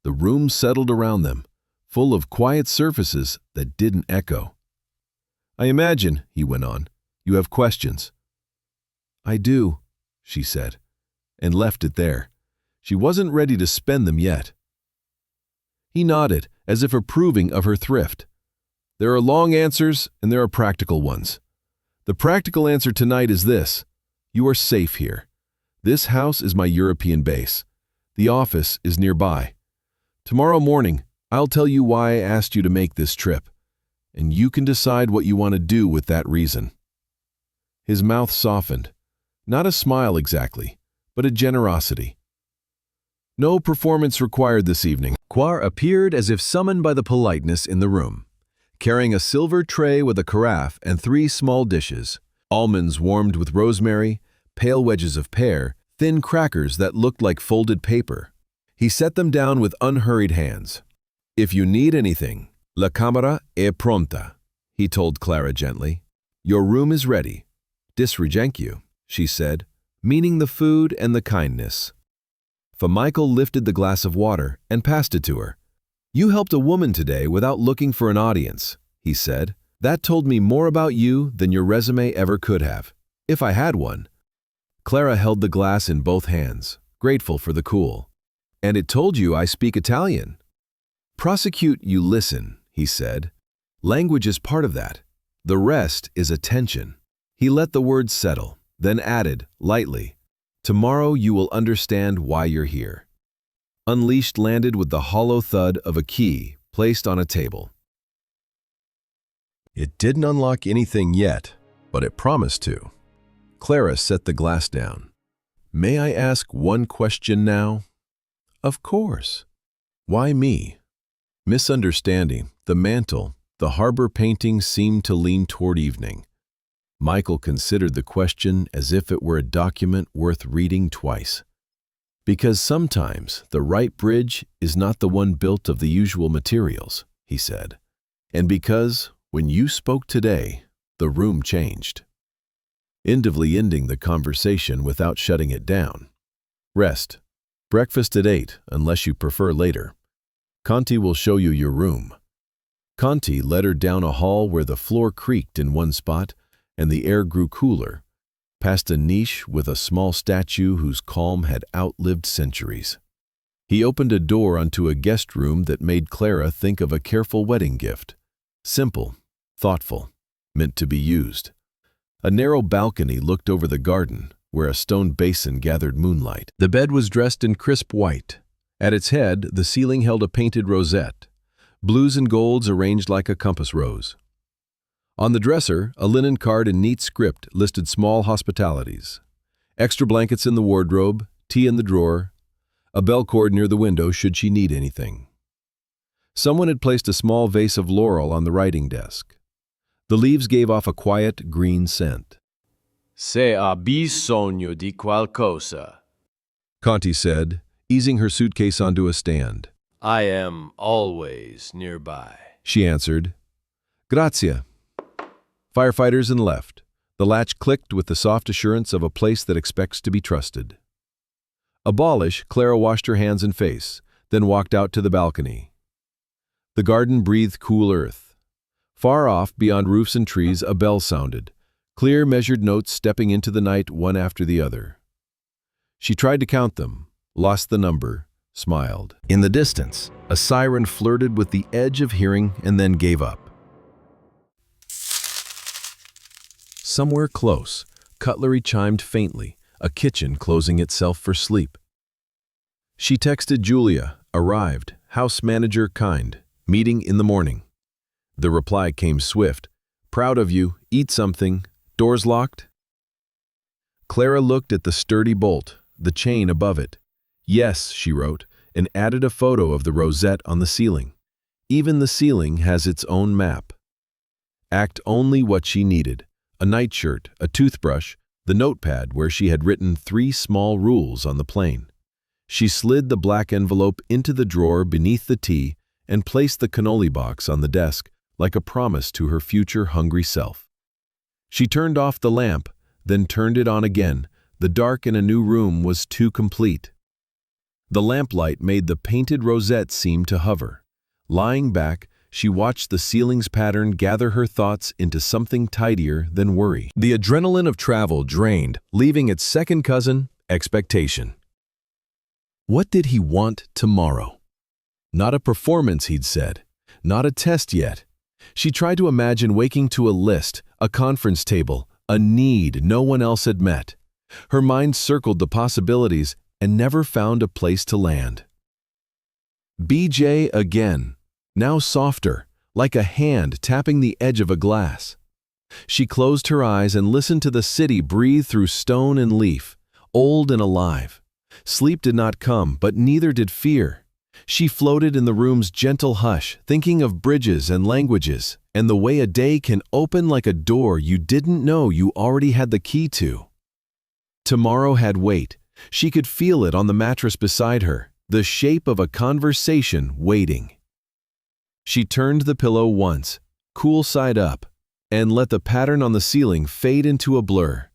The room settled around them, full of quiet surfaces that didn't echo. "I imagine," he went on, "you have questions." "I do," she said, and left it there. She wasn't ready to spend them yet. He nodded, as if approving of her thrift. "There are long answers and there are practical ones. The practical answer tonight is this: you are safe here. This house is my European base. The office is nearby. Tomorrow morning, I'll tell you why I asked you to make this trip, and you can decide what you want to do with that reason." His mouth softened. Not a smile exactly, but a generosity. No performance required this evening. Quar appeared as if summoned by the politeness in the room, carrying a silver tray with a carafe and 3 small dishes, almonds warmed with rosemary, pale wedges of pear, thin crackers that looked like folded paper. He set them down with unhurried hands. "If you need anything, la camera è pronta," he told Clara gently. "Your room is ready. Disregenque," she said, meaning the food and the kindness. Michael lifted the glass of water and passed it to her. "You helped a woman today without looking for an audience," he said. "That told me more about you than your resume ever could have, if I had one." Clara held the glass in both hands, grateful for the cool. "And it told you I speak Italian." "Prosecute, you listen," he said. "Language is part of that. The rest is attention." He let the words settle, then added, lightly, "Tomorrow you will understand why you're here." Unleashed landed with the hollow thud of a key placed on a table. It didn't unlock anything yet, but it promised to. Clara set the glass down. "May I ask one question now?" "Of course." "Why me?" Misunderstanding, the mantel, the harbor painting seemed to lean toward evening. Michael considered the question as if it were a document worth reading twice. "Because sometimes the right bridge is not the one built of the usual materials," he said. "And because, when you spoke today, the room changed." Indively ending the conversation without shutting it down. "Rest. Breakfast at 8, unless you prefer later. Conti will show you your room." Conti led her down a hall where the floor creaked in one spot and the air grew cooler, past a niche with a small statue whose calm had outlived centuries. He opened a door onto a guest room that made Clara think of a careful wedding gift. Simple, thoughtful, meant to be used. A narrow balcony looked over the garden, where a stone basin gathered moonlight. The bed was dressed in crisp white. At its head, the ceiling held a painted rosette, blues and golds arranged like a compass rose. On the dresser, a linen card in neat script listed small hospitalities. Extra blankets in the wardrobe, tea in the drawer, a bell cord near the window should she need anything. Someone had placed a small vase of laurel on the writing desk. The leaves gave off a quiet, green scent. "Se ha bisogno di qualcosa," Conti said, easing her suitcase onto a stand. "I am always nearby." She answered, "Grazie." Firefighters and left. The latch clicked with the soft assurance of a place that expects to be trusted. Abolish, Clara washed her hands and face, then walked out to the balcony. The garden breathed cool earth. Far off, beyond roofs and trees, a bell sounded, clear measured notes stepping into the night one after the other. She tried to count them, lost the number, smiled. In the distance, a siren flirted with the edge of hearing and then gave up. Somewhere close, cutlery chimed faintly, a kitchen closing itself for sleep. She texted Julia, arrived, house manager kind, meeting in the morning. The reply came swift, proud of you, eat something, doors locked? Clara looked at the sturdy bolt, the chain above it. Yes, she wrote, and added a photo of the rosette on the ceiling. Even the ceiling has its own map. Act only what she needed. A nightshirt, a toothbrush, the notepad where she had written 3 small rules on the plane. She slid the black envelope into the drawer beneath the tea and placed the cannoli box on the desk like a promise to her future hungry self. She turned off the lamp, then turned it on again. The dark in a new room was too complete. The lamplight made the painted rosette seem to hover. Lying back, she watched the ceiling's pattern gather her thoughts into something tidier than worry. The adrenaline of travel drained, leaving its second cousin, expectation. What did he want tomorrow? Not a performance, he'd said. Not a test yet. She tried to imagine waking to a list, a conference table, a need no one else had met. Her mind circled the possibilities and never found a place to land. BJ again, now softer, like a hand tapping the edge of a glass. She closed her eyes and listened to the city breathe through stone and leaf, old and alive. Sleep did not come, but neither did fear. She floated in the room's gentle hush, thinking of bridges and languages, and the way a day can open like a door you didn't know you already had the key to. Tomorrow had weight. She could feel it on the mattress beside her, the shape of a conversation waiting. She turned the pillow once, cool side up, and let the pattern on the ceiling fade into a blur.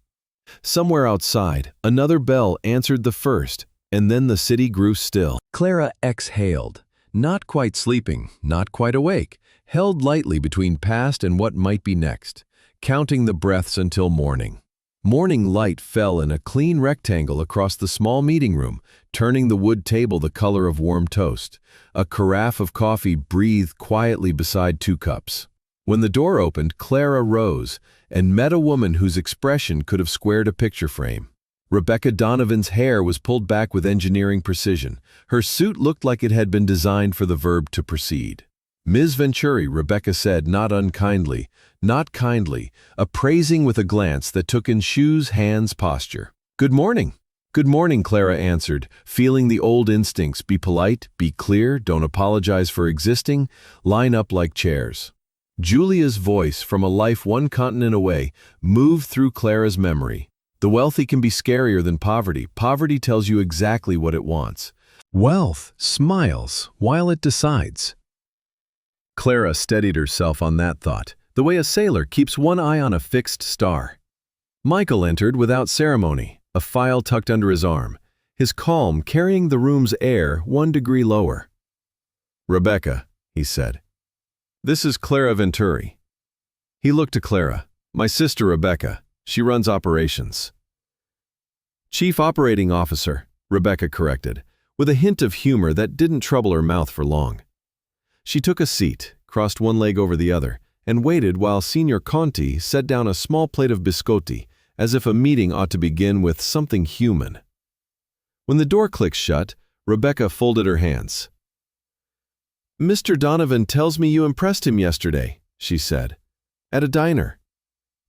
Somewhere outside, another bell answered the first, and then the city grew still. Clara exhaled, not quite sleeping, not quite awake, held lightly between past and what might be next, counting the breaths until morning. Morning light fell in a clean rectangle across the small meeting room, turning the wood table the color of warm toast. A carafe of coffee breathed quietly beside 2 cups. When the door opened, Clara rose and met a woman whose expression could have squared a picture frame. Rebecca Donovan's hair was pulled back with engineering precision. Her suit looked like it had been designed for the verb to proceed. Ms. Venturi, Rebecca said, not unkindly, not kindly, appraising with a glance that took in shoes, hands, posture. "Good morning." "Good morning," Clara answered, feeling the old instincts: be polite, be clear, don't apologize for existing, line up like chairs. Julia's voice, from a life one continent away, moved through Clara's memory. The wealthy can be scarier than poverty. Poverty tells you exactly what it wants. Wealth smiles while it decides. Clara steadied herself on that thought, the way a sailor keeps one eye on a fixed star. Michael entered without ceremony, a file tucked under his arm, his calm carrying the room's air 1 degree lower. "Rebecca," he said. "This is Clara Venturi." He looked to Clara. "My sister Rebecca. She runs operations." "Chief Operating Officer," Rebecca corrected, with a hint of humor that didn't trouble her mouth for long. She took a seat, crossed one leg over the other, and waited while Signor Conti set down a small plate of biscotti, as if a meeting ought to begin with something human. When the door clicked shut, Rebecca folded her hands. "Mr. Donovan tells me you impressed him yesterday," she said. "At a diner."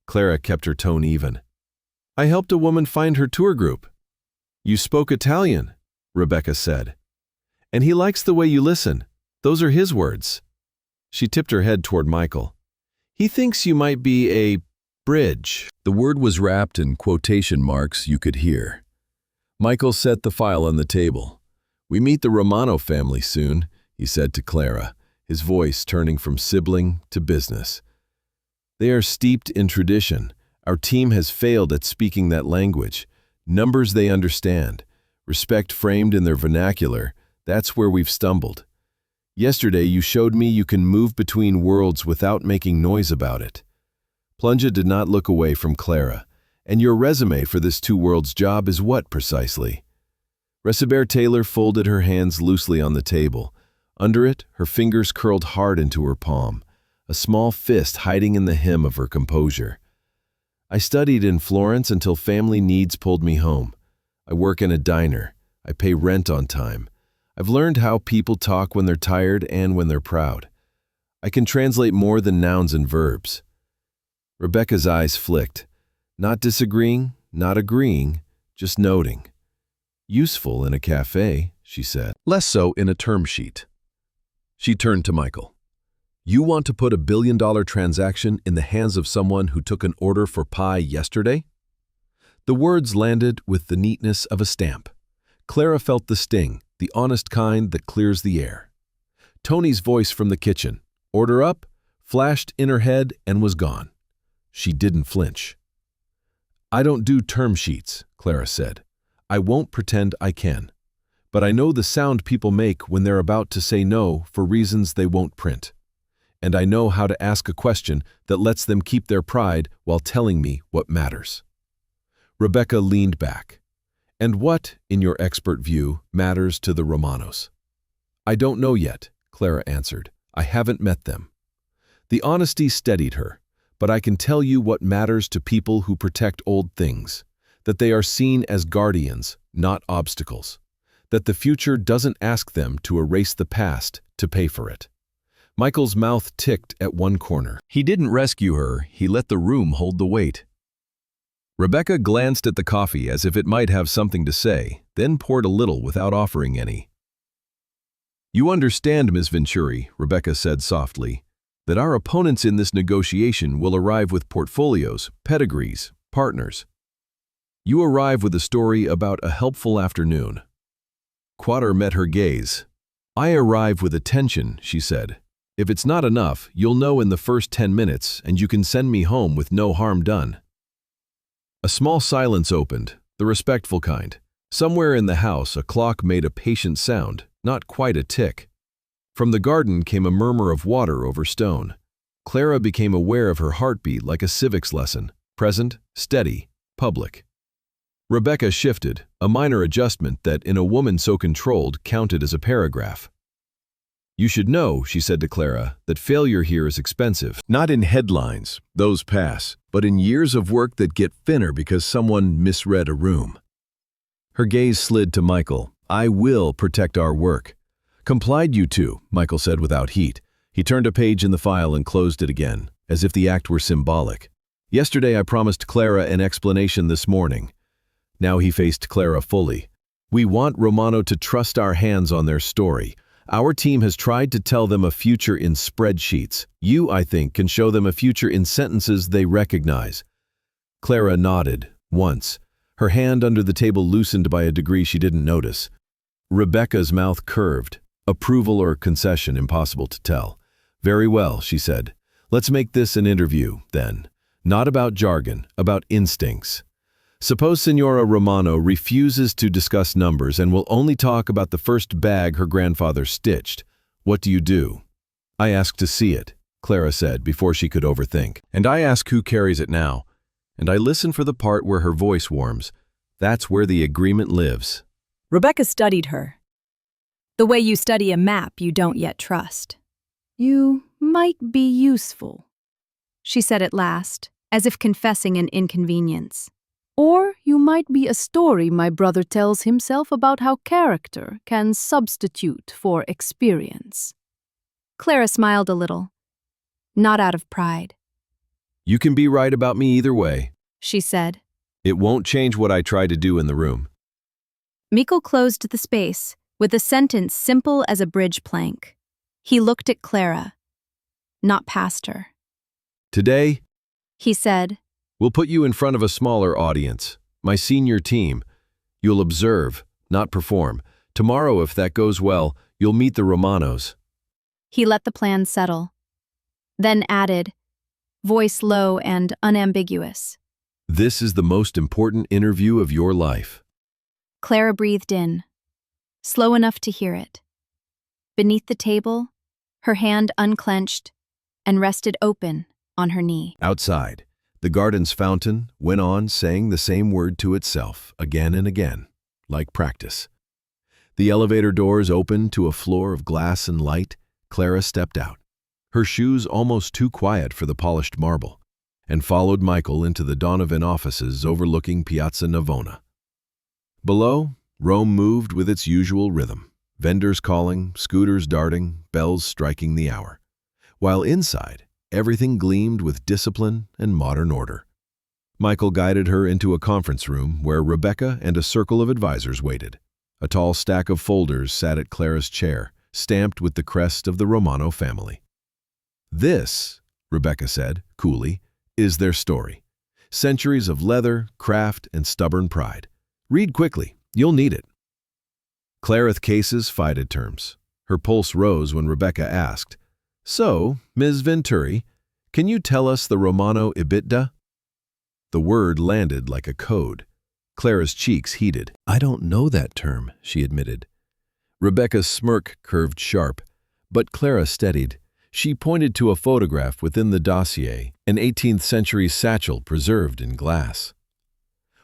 Clara kept her tone even. "I helped a woman find her tour group." "You spoke Italian," Rebecca said. "And he likes the way you listen. Those are his words." She tipped her head toward Michael. "He thinks you might be a bridge." The word was wrapped in quotation marks you could hear. Michael set the file on the table. "We meet the Romano family soon," he said to Clara, his voice turning from sibling to business. "They are steeped in tradition. Our team has failed at speaking that language. Numbers they understand. Respect framed in their vernacular. That's where we've stumbled. Yesterday you showed me you can move between worlds without making noise about it." Plunja did not look away from Clara. "And your resume for this 2 worlds job is what, precisely?" Recibert Taylor folded her hands loosely on the table. Under it, her fingers curled hard into her palm, a small fist hiding in the hem of her composure. "I studied in Florence until family needs pulled me home. I work in a diner. I pay rent on time. I've learned how people talk when they're tired and when they're proud. I can translate more than nouns and verbs." Rebecca's eyes flicked. Not disagreeing, not agreeing, just noting. "Useful in a cafe," she said. "Less so in a term sheet." She turned to Michael. "You want to put $1 billion transaction in the hands of someone who took an order for pie yesterday?" The words landed with the neatness of a stamp. Clara felt the sting, the honest kind that clears the air. Tony's voice from the kitchen, "Order up," flashed in her head and was gone. She didn't flinch. I don't do term sheets, Clara said. I won't pretend I can. But I know the sound people make when they're about to say no for reasons they won't print. And I know how to ask a question that lets them keep their pride while telling me what matters. Rebecca leaned back. And what, in your expert view, matters to the Romanos? I don't know yet, Clara answered. I haven't met them. The honesty steadied her, but I can tell you what matters to people who protect old things, that they are seen as guardians, not obstacles, that the future doesn't ask them to erase the past to pay for it. Michael's mouth ticked at one corner. He didn't rescue her, he let the room hold the weight. Rebecca glanced at the coffee as if it might have something to say, then poured a little without offering any. You understand, Ms. Venturi, Rebecca said softly, that our opponents in this negotiation will arrive with portfolios, pedigrees, partners. You arrive with a story about a helpful afternoon. Quater met her gaze. I arrive with attention, she said. If it's not enough, you'll know in the first 10 minutes, and you can send me home with no harm done. A small silence opened, the respectful kind. Somewhere in the house, a clock made a patient sound, not quite a tick. From the garden came a murmur of water over stone. Clara became aware of her heartbeat like a civics lesson, present, steady, public. Rebecca shifted, a minor adjustment that, in a woman so controlled, counted as a paragraph. You should know, she said to Clara, that failure here is expensive. Not in headlines, those pass, but in years of work that get thinner because someone misread a room. Her gaze slid to Michael. I will protect our work. Complied you two, Michael said without heat. He turned a page in the file and closed it again, as if the act were symbolic. Yesterday I promised Clara an explanation this morning. Now he faced Clara fully. We want Romano to trust our hands on their story. Our team has tried to tell them a future in spreadsheets. You, I think, can show them a future in sentences they recognize. Clara nodded, once. Her hand under the table loosened by a degree she didn't notice. Rebecca's mouth curved. Approval or concession, impossible to tell. Very well, she said. Let's make this an interview, then. Not about jargon, about instincts. Suppose Signora Romano refuses to discuss numbers and will only talk about the first bag her grandfather stitched. What do you do? I ask to see it, Clara said before she could overthink. And I ask who carries it now. And I listen for the part where her voice warms. That's where the agreement lives. Rebecca studied her. The way you study a map you don't yet trust. You might be useful, she said at last, as if confessing an inconvenience. Or you might be a story my brother tells himself about how character can substitute for experience. Clara smiled a little, not out of pride. You can be right about me either way, she said. It won't change what I try to do in the room. Mikkel closed the space with a sentence simple as a bridge plank. He looked at Clara, not past her. Today, he said, we'll put you in front of a smaller audience, my senior team. You'll observe, not perform. Tomorrow, if that goes well, you'll meet the Romanos. He let the plan settle, then added, voice low and unambiguous. This is the most important interview of your life. Clara breathed in, slow enough to hear it. Beneath the table, her hand unclenched and rested open on her knee. Outside, the garden's fountain went on saying the same word to itself again and again, like practice. The elevator doors opened to a floor of glass and light. Clara stepped out, her shoes almost too quiet for the polished marble, and followed Michael into the Donovan offices overlooking Piazza Navona. Below, Rome moved with its usual rhythm, vendors calling, scooters darting, bells striking the hour, while inside, everything gleamed with discipline and modern order. Michael guided her into a conference room where Rebecca and a circle of advisors waited. A tall stack of folders sat at Clara's chair, stamped with the crest of the Romano family. This, Rebecca said, coolly, is their story. Centuries of leather, craft, and stubborn pride. Read quickly, you'll need it. Clarith Case's fided terms. Her pulse rose when Rebecca asked, So, Ms. Venturi, can you tell us the Romano EBITDA? The word landed like a code. Clara's cheeks heated. "I don't know that term," she admitted. Rebecca's smirk curved sharp, but Clara steadied. She pointed to a photograph within the dossier, an 18th century satchel preserved in glass.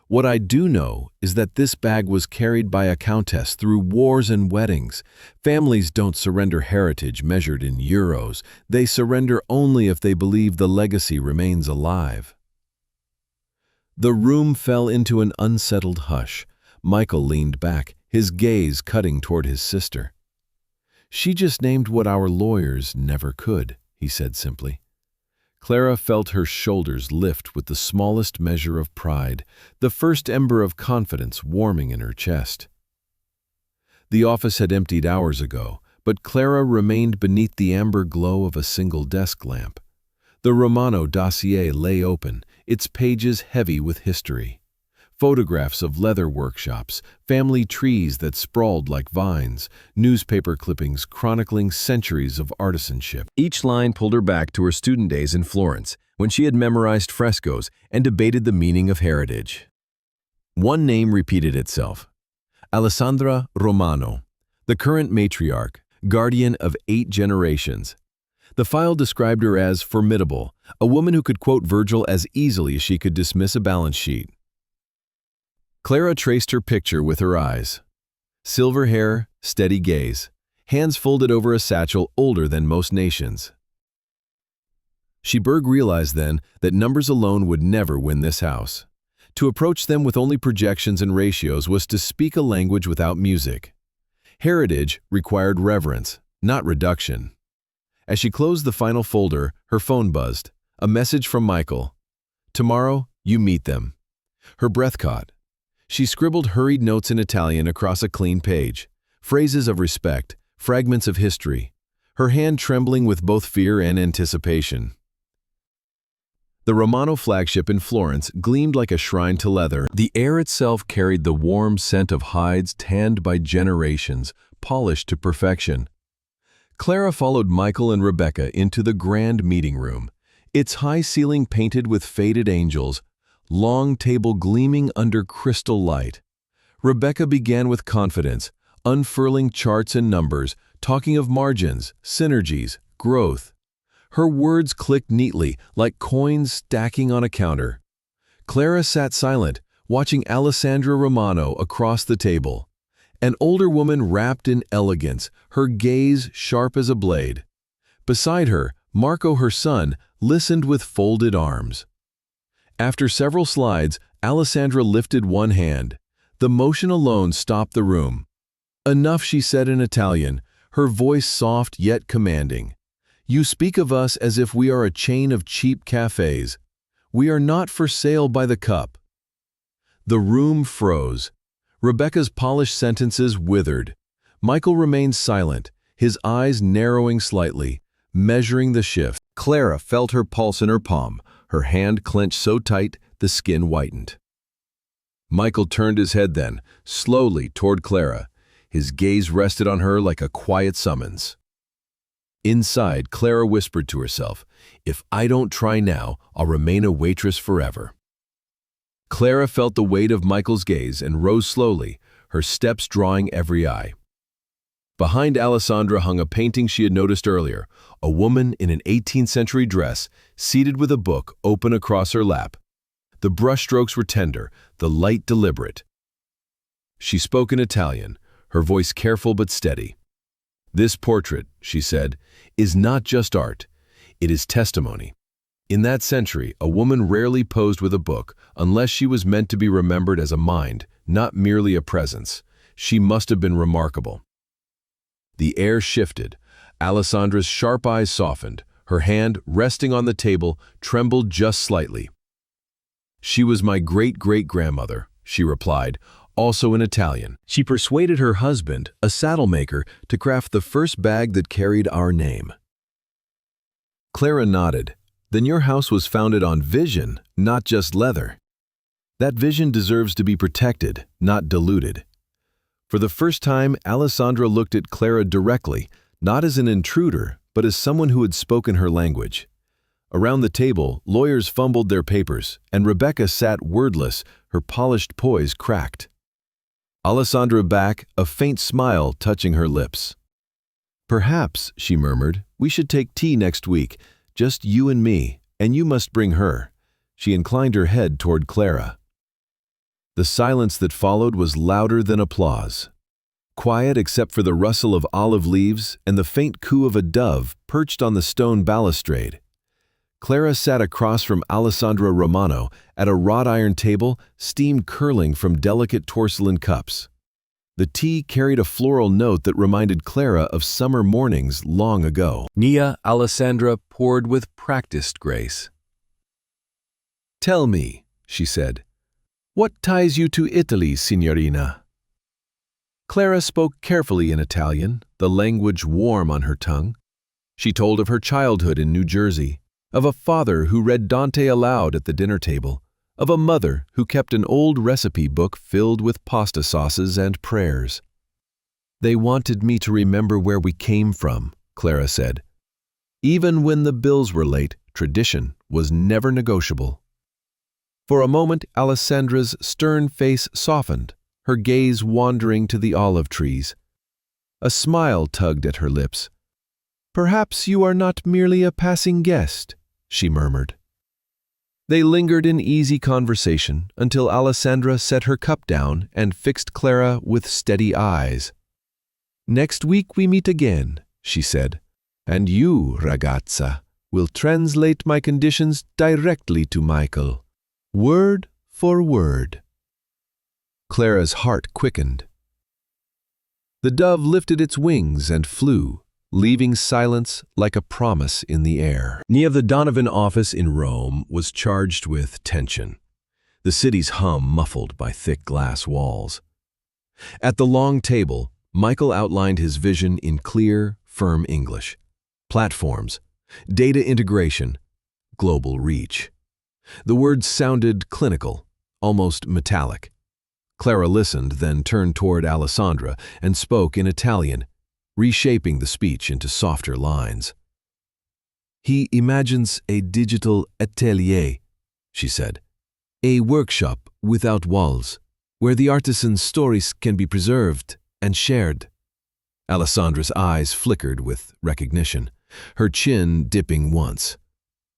"What I do know is that this bag was carried by a countess through wars and weddings. Families don't surrender heritage measured in euros. They surrender only if they believe the legacy remains alive." The room fell into an unsettled hush. Michael leaned back, his gaze cutting toward his sister. "She just named what our lawyers never could," he said simply. Clara felt her shoulders lift with the smallest measure of pride, the first ember of confidence warming in her chest. The office had emptied hours ago, but Clara remained beneath the amber glow of a single desk lamp. The Romano dossier lay open, its pages heavy with history. Photographs of leather workshops, family trees that sprawled like vines, newspaper clippings chronicling centuries of artisanship. Each line pulled her back to her student days in Florence, when she had memorized frescoes and debated the meaning of heritage. One name repeated itself: Alessandra Romano, the current matriarch, guardian of 8 generations. The file described her as formidable, a woman who could quote Virgil as easily as she could dismiss a balance sheet. Clara traced her picture with her eyes. Silver hair, steady gaze, hands folded over a satchel older than most nations. Berg realized then that numbers alone would never win this house. To approach them with only projections and ratios was to speak a language without music. Heritage required reverence, not reduction. As she closed the final folder, her phone buzzed. A message from Michael. "Tomorrow, you meet them." Her breath caught. She scribbled hurried notes in Italian across a clean page, phrases of respect, fragments of history, her hand trembling with both fear and anticipation. The Romano flagship in Florence gleamed like a shrine to leather. The air itself carried the warm scent of hides tanned by generations, polished to perfection. Clara followed Michael and Rebecca into the grand meeting room, its high ceiling painted with faded angels, long table gleaming under crystal light. Rebecca began with confidence, unfurling charts and numbers, talking of margins, synergies, growth. Her words clicked neatly, like coins stacking on a counter. Clara sat silent, watching Alessandra Romano across the table. An older woman wrapped in elegance, her gaze sharp as a blade. Beside her, Marco, her son, listened with folded arms. After several slides, Alessandra lifted one hand. The motion alone stopped the room. "Enough," she said in Italian, her voice soft yet commanding. "You speak of us as if we are a chain of cheap cafes. We are not for sale by the cup." The room froze. Rebecca's polished sentences withered. Michael remained silent, his eyes narrowing slightly, measuring the shift. Clara felt her pulse in her palm, her hand clenched so tight the skin whitened. Michael turned his head then, slowly toward Clara. His gaze rested on her like a quiet summons. Inside, Clara whispered to herself, "If I don't try now, I'll remain a waitress forever." Clara felt the weight of Michael's gaze and rose slowly, her steps drawing every eye. Behind Alessandra hung a painting she had noticed earlier, a woman in an 18th century dress, seated with a book open across her lap. The brushstrokes were tender, the light deliberate. She spoke in Italian, her voice careful but steady. "This portrait," she said, "is not just art, it is testimony. In that century, a woman rarely posed with a book unless she was meant to be remembered as a mind, not merely a presence. She must have been remarkable." The air shifted. Alessandra's sharp eyes softened. Her hand, resting on the table, trembled just slightly. "She was my great-great-grandmother," she replied, also in Italian. "She persuaded her husband, a saddle maker, to craft the first bag that carried our name." Clara nodded. "Then your house was founded on vision, not just leather. That vision deserves to be protected, not diluted." For the first time, Alessandra looked at Clara directly, not as an intruder, but as someone who had spoken her language. Around the table, lawyers fumbled their papers, and Rebecca sat wordless, her polished poise cracked. Alessandra back, a faint smile touching her lips. "Perhaps," she murmured, "we should take tea next week, just you and me, and you must bring her." She inclined her head toward Clara. The silence that followed was louder than applause. Quiet except for the rustle of olive leaves and the faint coo of a dove perched on the stone balustrade. Clara sat across from Alessandra Romano at a wrought iron table, steam curling from delicate porcelain cups. The tea carried a floral note that reminded Clara of summer mornings long ago. Nia Alessandra poured with practiced grace. "Tell me," she said, "what ties you to Italy, signorina?" Clara spoke carefully in Italian, the language warm on her tongue. She told of her childhood in New Jersey, of a father who read Dante aloud at the dinner table, of a mother who kept an old recipe book filled with pasta sauces and prayers. "They wanted me to remember where we came from," Clara said. "Even when the bills were late, tradition was never negotiable." For a moment, Alessandra's stern face softened, her gaze wandering to the olive trees. A smile tugged at her lips. "Perhaps you are not merely a passing guest," she murmured. They lingered in easy conversation until Alessandra set her cup down and fixed Clara with steady eyes. "Next week we meet again," she said, "and you, ragazza, will translate my conditions directly to Michael, word for word." Clara's heart quickened. The dove lifted its wings and flew, leaving silence like a promise in the air. Nia, the Donovan office in Rome, was charged with tension, the city's hum muffled by thick glass walls. At the long table, Michael outlined his vision in clear, firm English. Platforms, data integration, global reach. The words sounded clinical, almost metallic. Clara listened, then turned toward Alessandra and spoke in Italian, reshaping the speech into softer lines. "He imagines a digital atelier," she said, "a workshop without walls, where the artisan's stories can be preserved and shared." Alessandra's eyes flickered with recognition, her chin dipping once.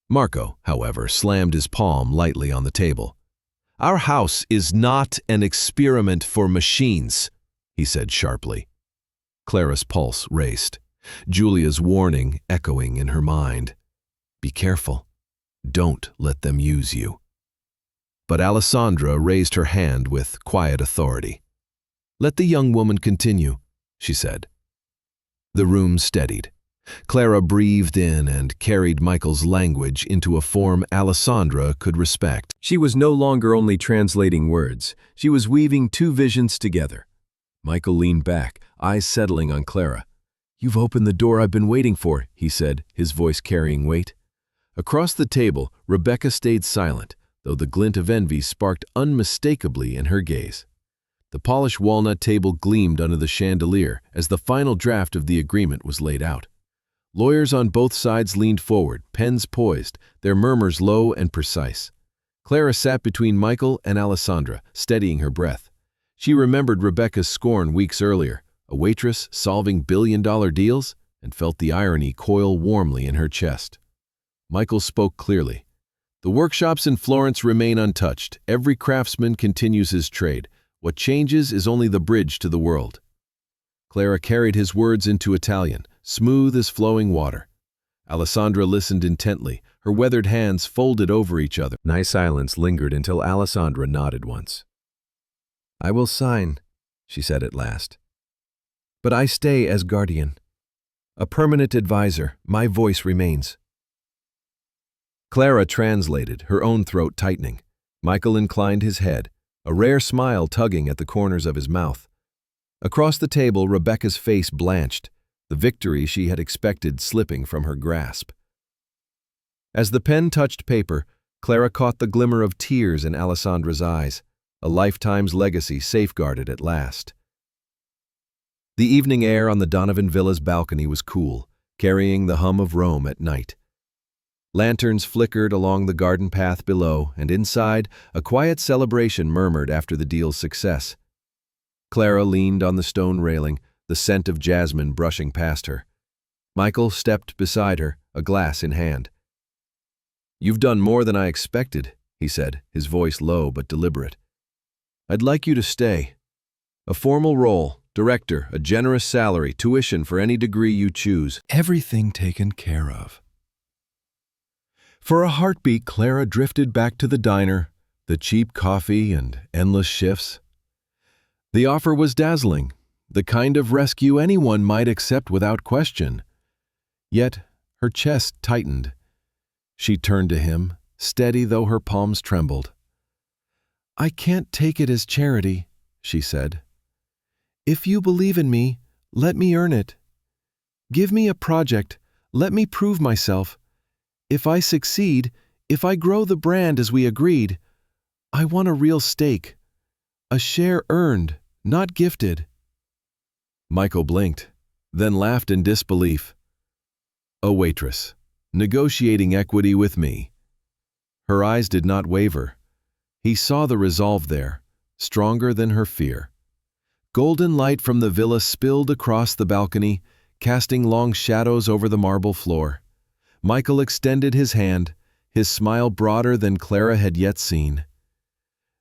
Marco, however, slammed his palm lightly on the table. "Our house is not an experiment for machines," he said sharply. Clara's pulse raced, Julia's warning echoing in her mind. "Be careful. Don't let them use you." But Alessandra raised her hand with quiet authority. "Let the young woman continue," she said. The room steadied. Clara breathed in and carried Michael's language into a form Alessandra could respect. She was no longer only translating words. She was weaving two visions together. Michael leaned back, eyes settling on Clara. "You've opened the door I've been waiting for," he said, his voice carrying weight. Across the table, Rebecca stayed silent, though the glint of envy sparked unmistakably in her gaze. The polished walnut table gleamed under the chandelier as the final draft of the agreement was laid out. Lawyers on both sides leaned forward, pens poised, their murmurs low and precise. Clara sat between Michael and Alessandra, steadying her breath. She remembered Rebecca's scorn weeks earlier, a waitress solving billion-dollar deals, and felt the irony coil warmly in her chest. Michael spoke clearly. "The workshops in Florence remain untouched. Every craftsman continues his trade. What changes is only the bridge to the world." Clara carried his words into Italian, smooth as flowing water. Alessandra listened intently, her weathered hands folded over each other. Nice silence lingered until Alessandra nodded once. "I will sign," she said at last. "But I stay as guardian. A permanent advisor, my voice remains." Clara translated, her own throat tightening. Michael inclined his head, a rare smile tugging at the corners of his mouth. Across the table, Rebecca's face blanched, the victory she had expected slipping from her grasp. As the pen touched paper, Clara caught the glimmer of tears in Alessandra's eyes, a lifetime's legacy safeguarded at last. The evening air on the Donovan Villa's balcony was cool, carrying the hum of Rome at night. Lanterns flickered along the garden path below, and inside, a quiet celebration murmured after the deal's success. Clara leaned on the stone railing, the scent of jasmine brushing past her. Michael stepped beside her, a glass in hand. "You've done more than I expected," he said, his voice low but deliberate. "I'd like you to stay. A formal role, director, a generous salary, tuition for any degree you choose. Everything taken care of." For a heartbeat, Clara drifted back to the diner, the cheap coffee and endless shifts. The offer was dazzling, the kind of rescue anyone might accept without question. Yet her chest tightened. She turned to him, steady though her palms trembled. "I can't take it as charity," she said. "If you believe in me, let me earn it. Give me a project, let me prove myself. If I succeed, if I grow the brand as we agreed, I want a real stake. A share earned, not gifted." Michael blinked, then laughed in disbelief. "A waitress, negotiating equity with me." Her eyes did not waver. He saw the resolve there, stronger than her fear. Golden light from the villa spilled across the balcony, casting long shadows over the marble floor. Michael extended his hand, his smile broader than Clara had yet seen.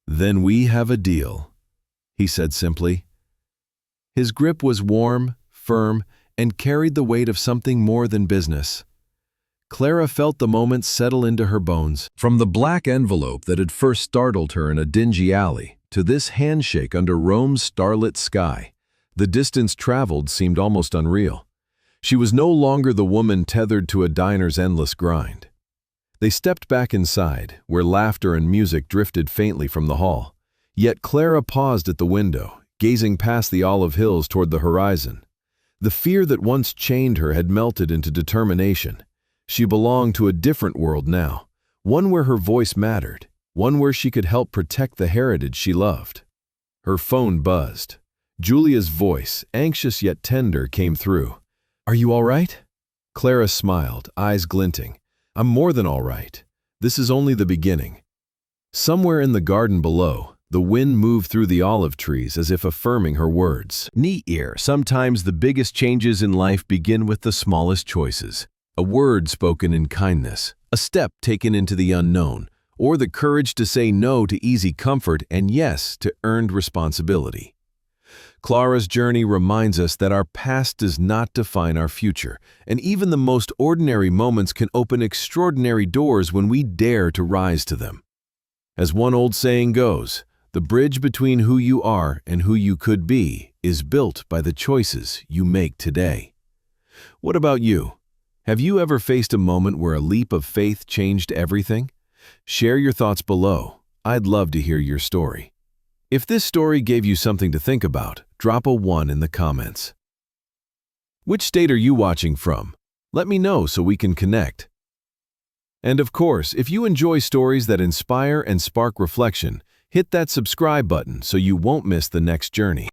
"Then we have a deal," he said simply. His grip was warm, firm, and carried the weight of something more than business. Clara felt the moment settle into her bones. From the black envelope that had first startled her in a dingy alley to this handshake under Rome's starlit sky, the distance traveled seemed almost unreal. She was no longer the woman tethered to a diner's endless grind. They stepped back inside, where laughter and music drifted faintly from the hall. Yet Clara paused at the window, gazing past the olive hills toward the horizon. The fear that once chained her had melted into determination. She belonged to a different world now, one where her voice mattered, one where she could help protect the heritage she loved. Her phone buzzed. Julia's voice, anxious yet tender, came through. "Are you all right?" Clara smiled, eyes glinting. "I'm more than all right. This is only the beginning." Somewhere in the garden below, the wind moved through the olive trees as if affirming her words. Neat ear. Sometimes the biggest changes in life begin with the smallest choices. A word spoken in kindness, a step taken into the unknown, or the courage to say no to easy comfort and yes to earned responsibility. Clara's journey reminds us that our past does not define our future, and even the most ordinary moments can open extraordinary doors when we dare to rise to them. As one old saying goes, the bridge between who you are and who you could be is built by the choices you make today. What about you? Have you ever faced a moment where a leap of faith changed everything? Share your thoughts below. I'd love to hear your story. If this story gave you something to think about, drop a 1 in the comments. Which state are you watching from? Let me know so we can connect. And of course, if you enjoy stories that inspire and spark reflection, hit that subscribe button so you won't miss the next journey.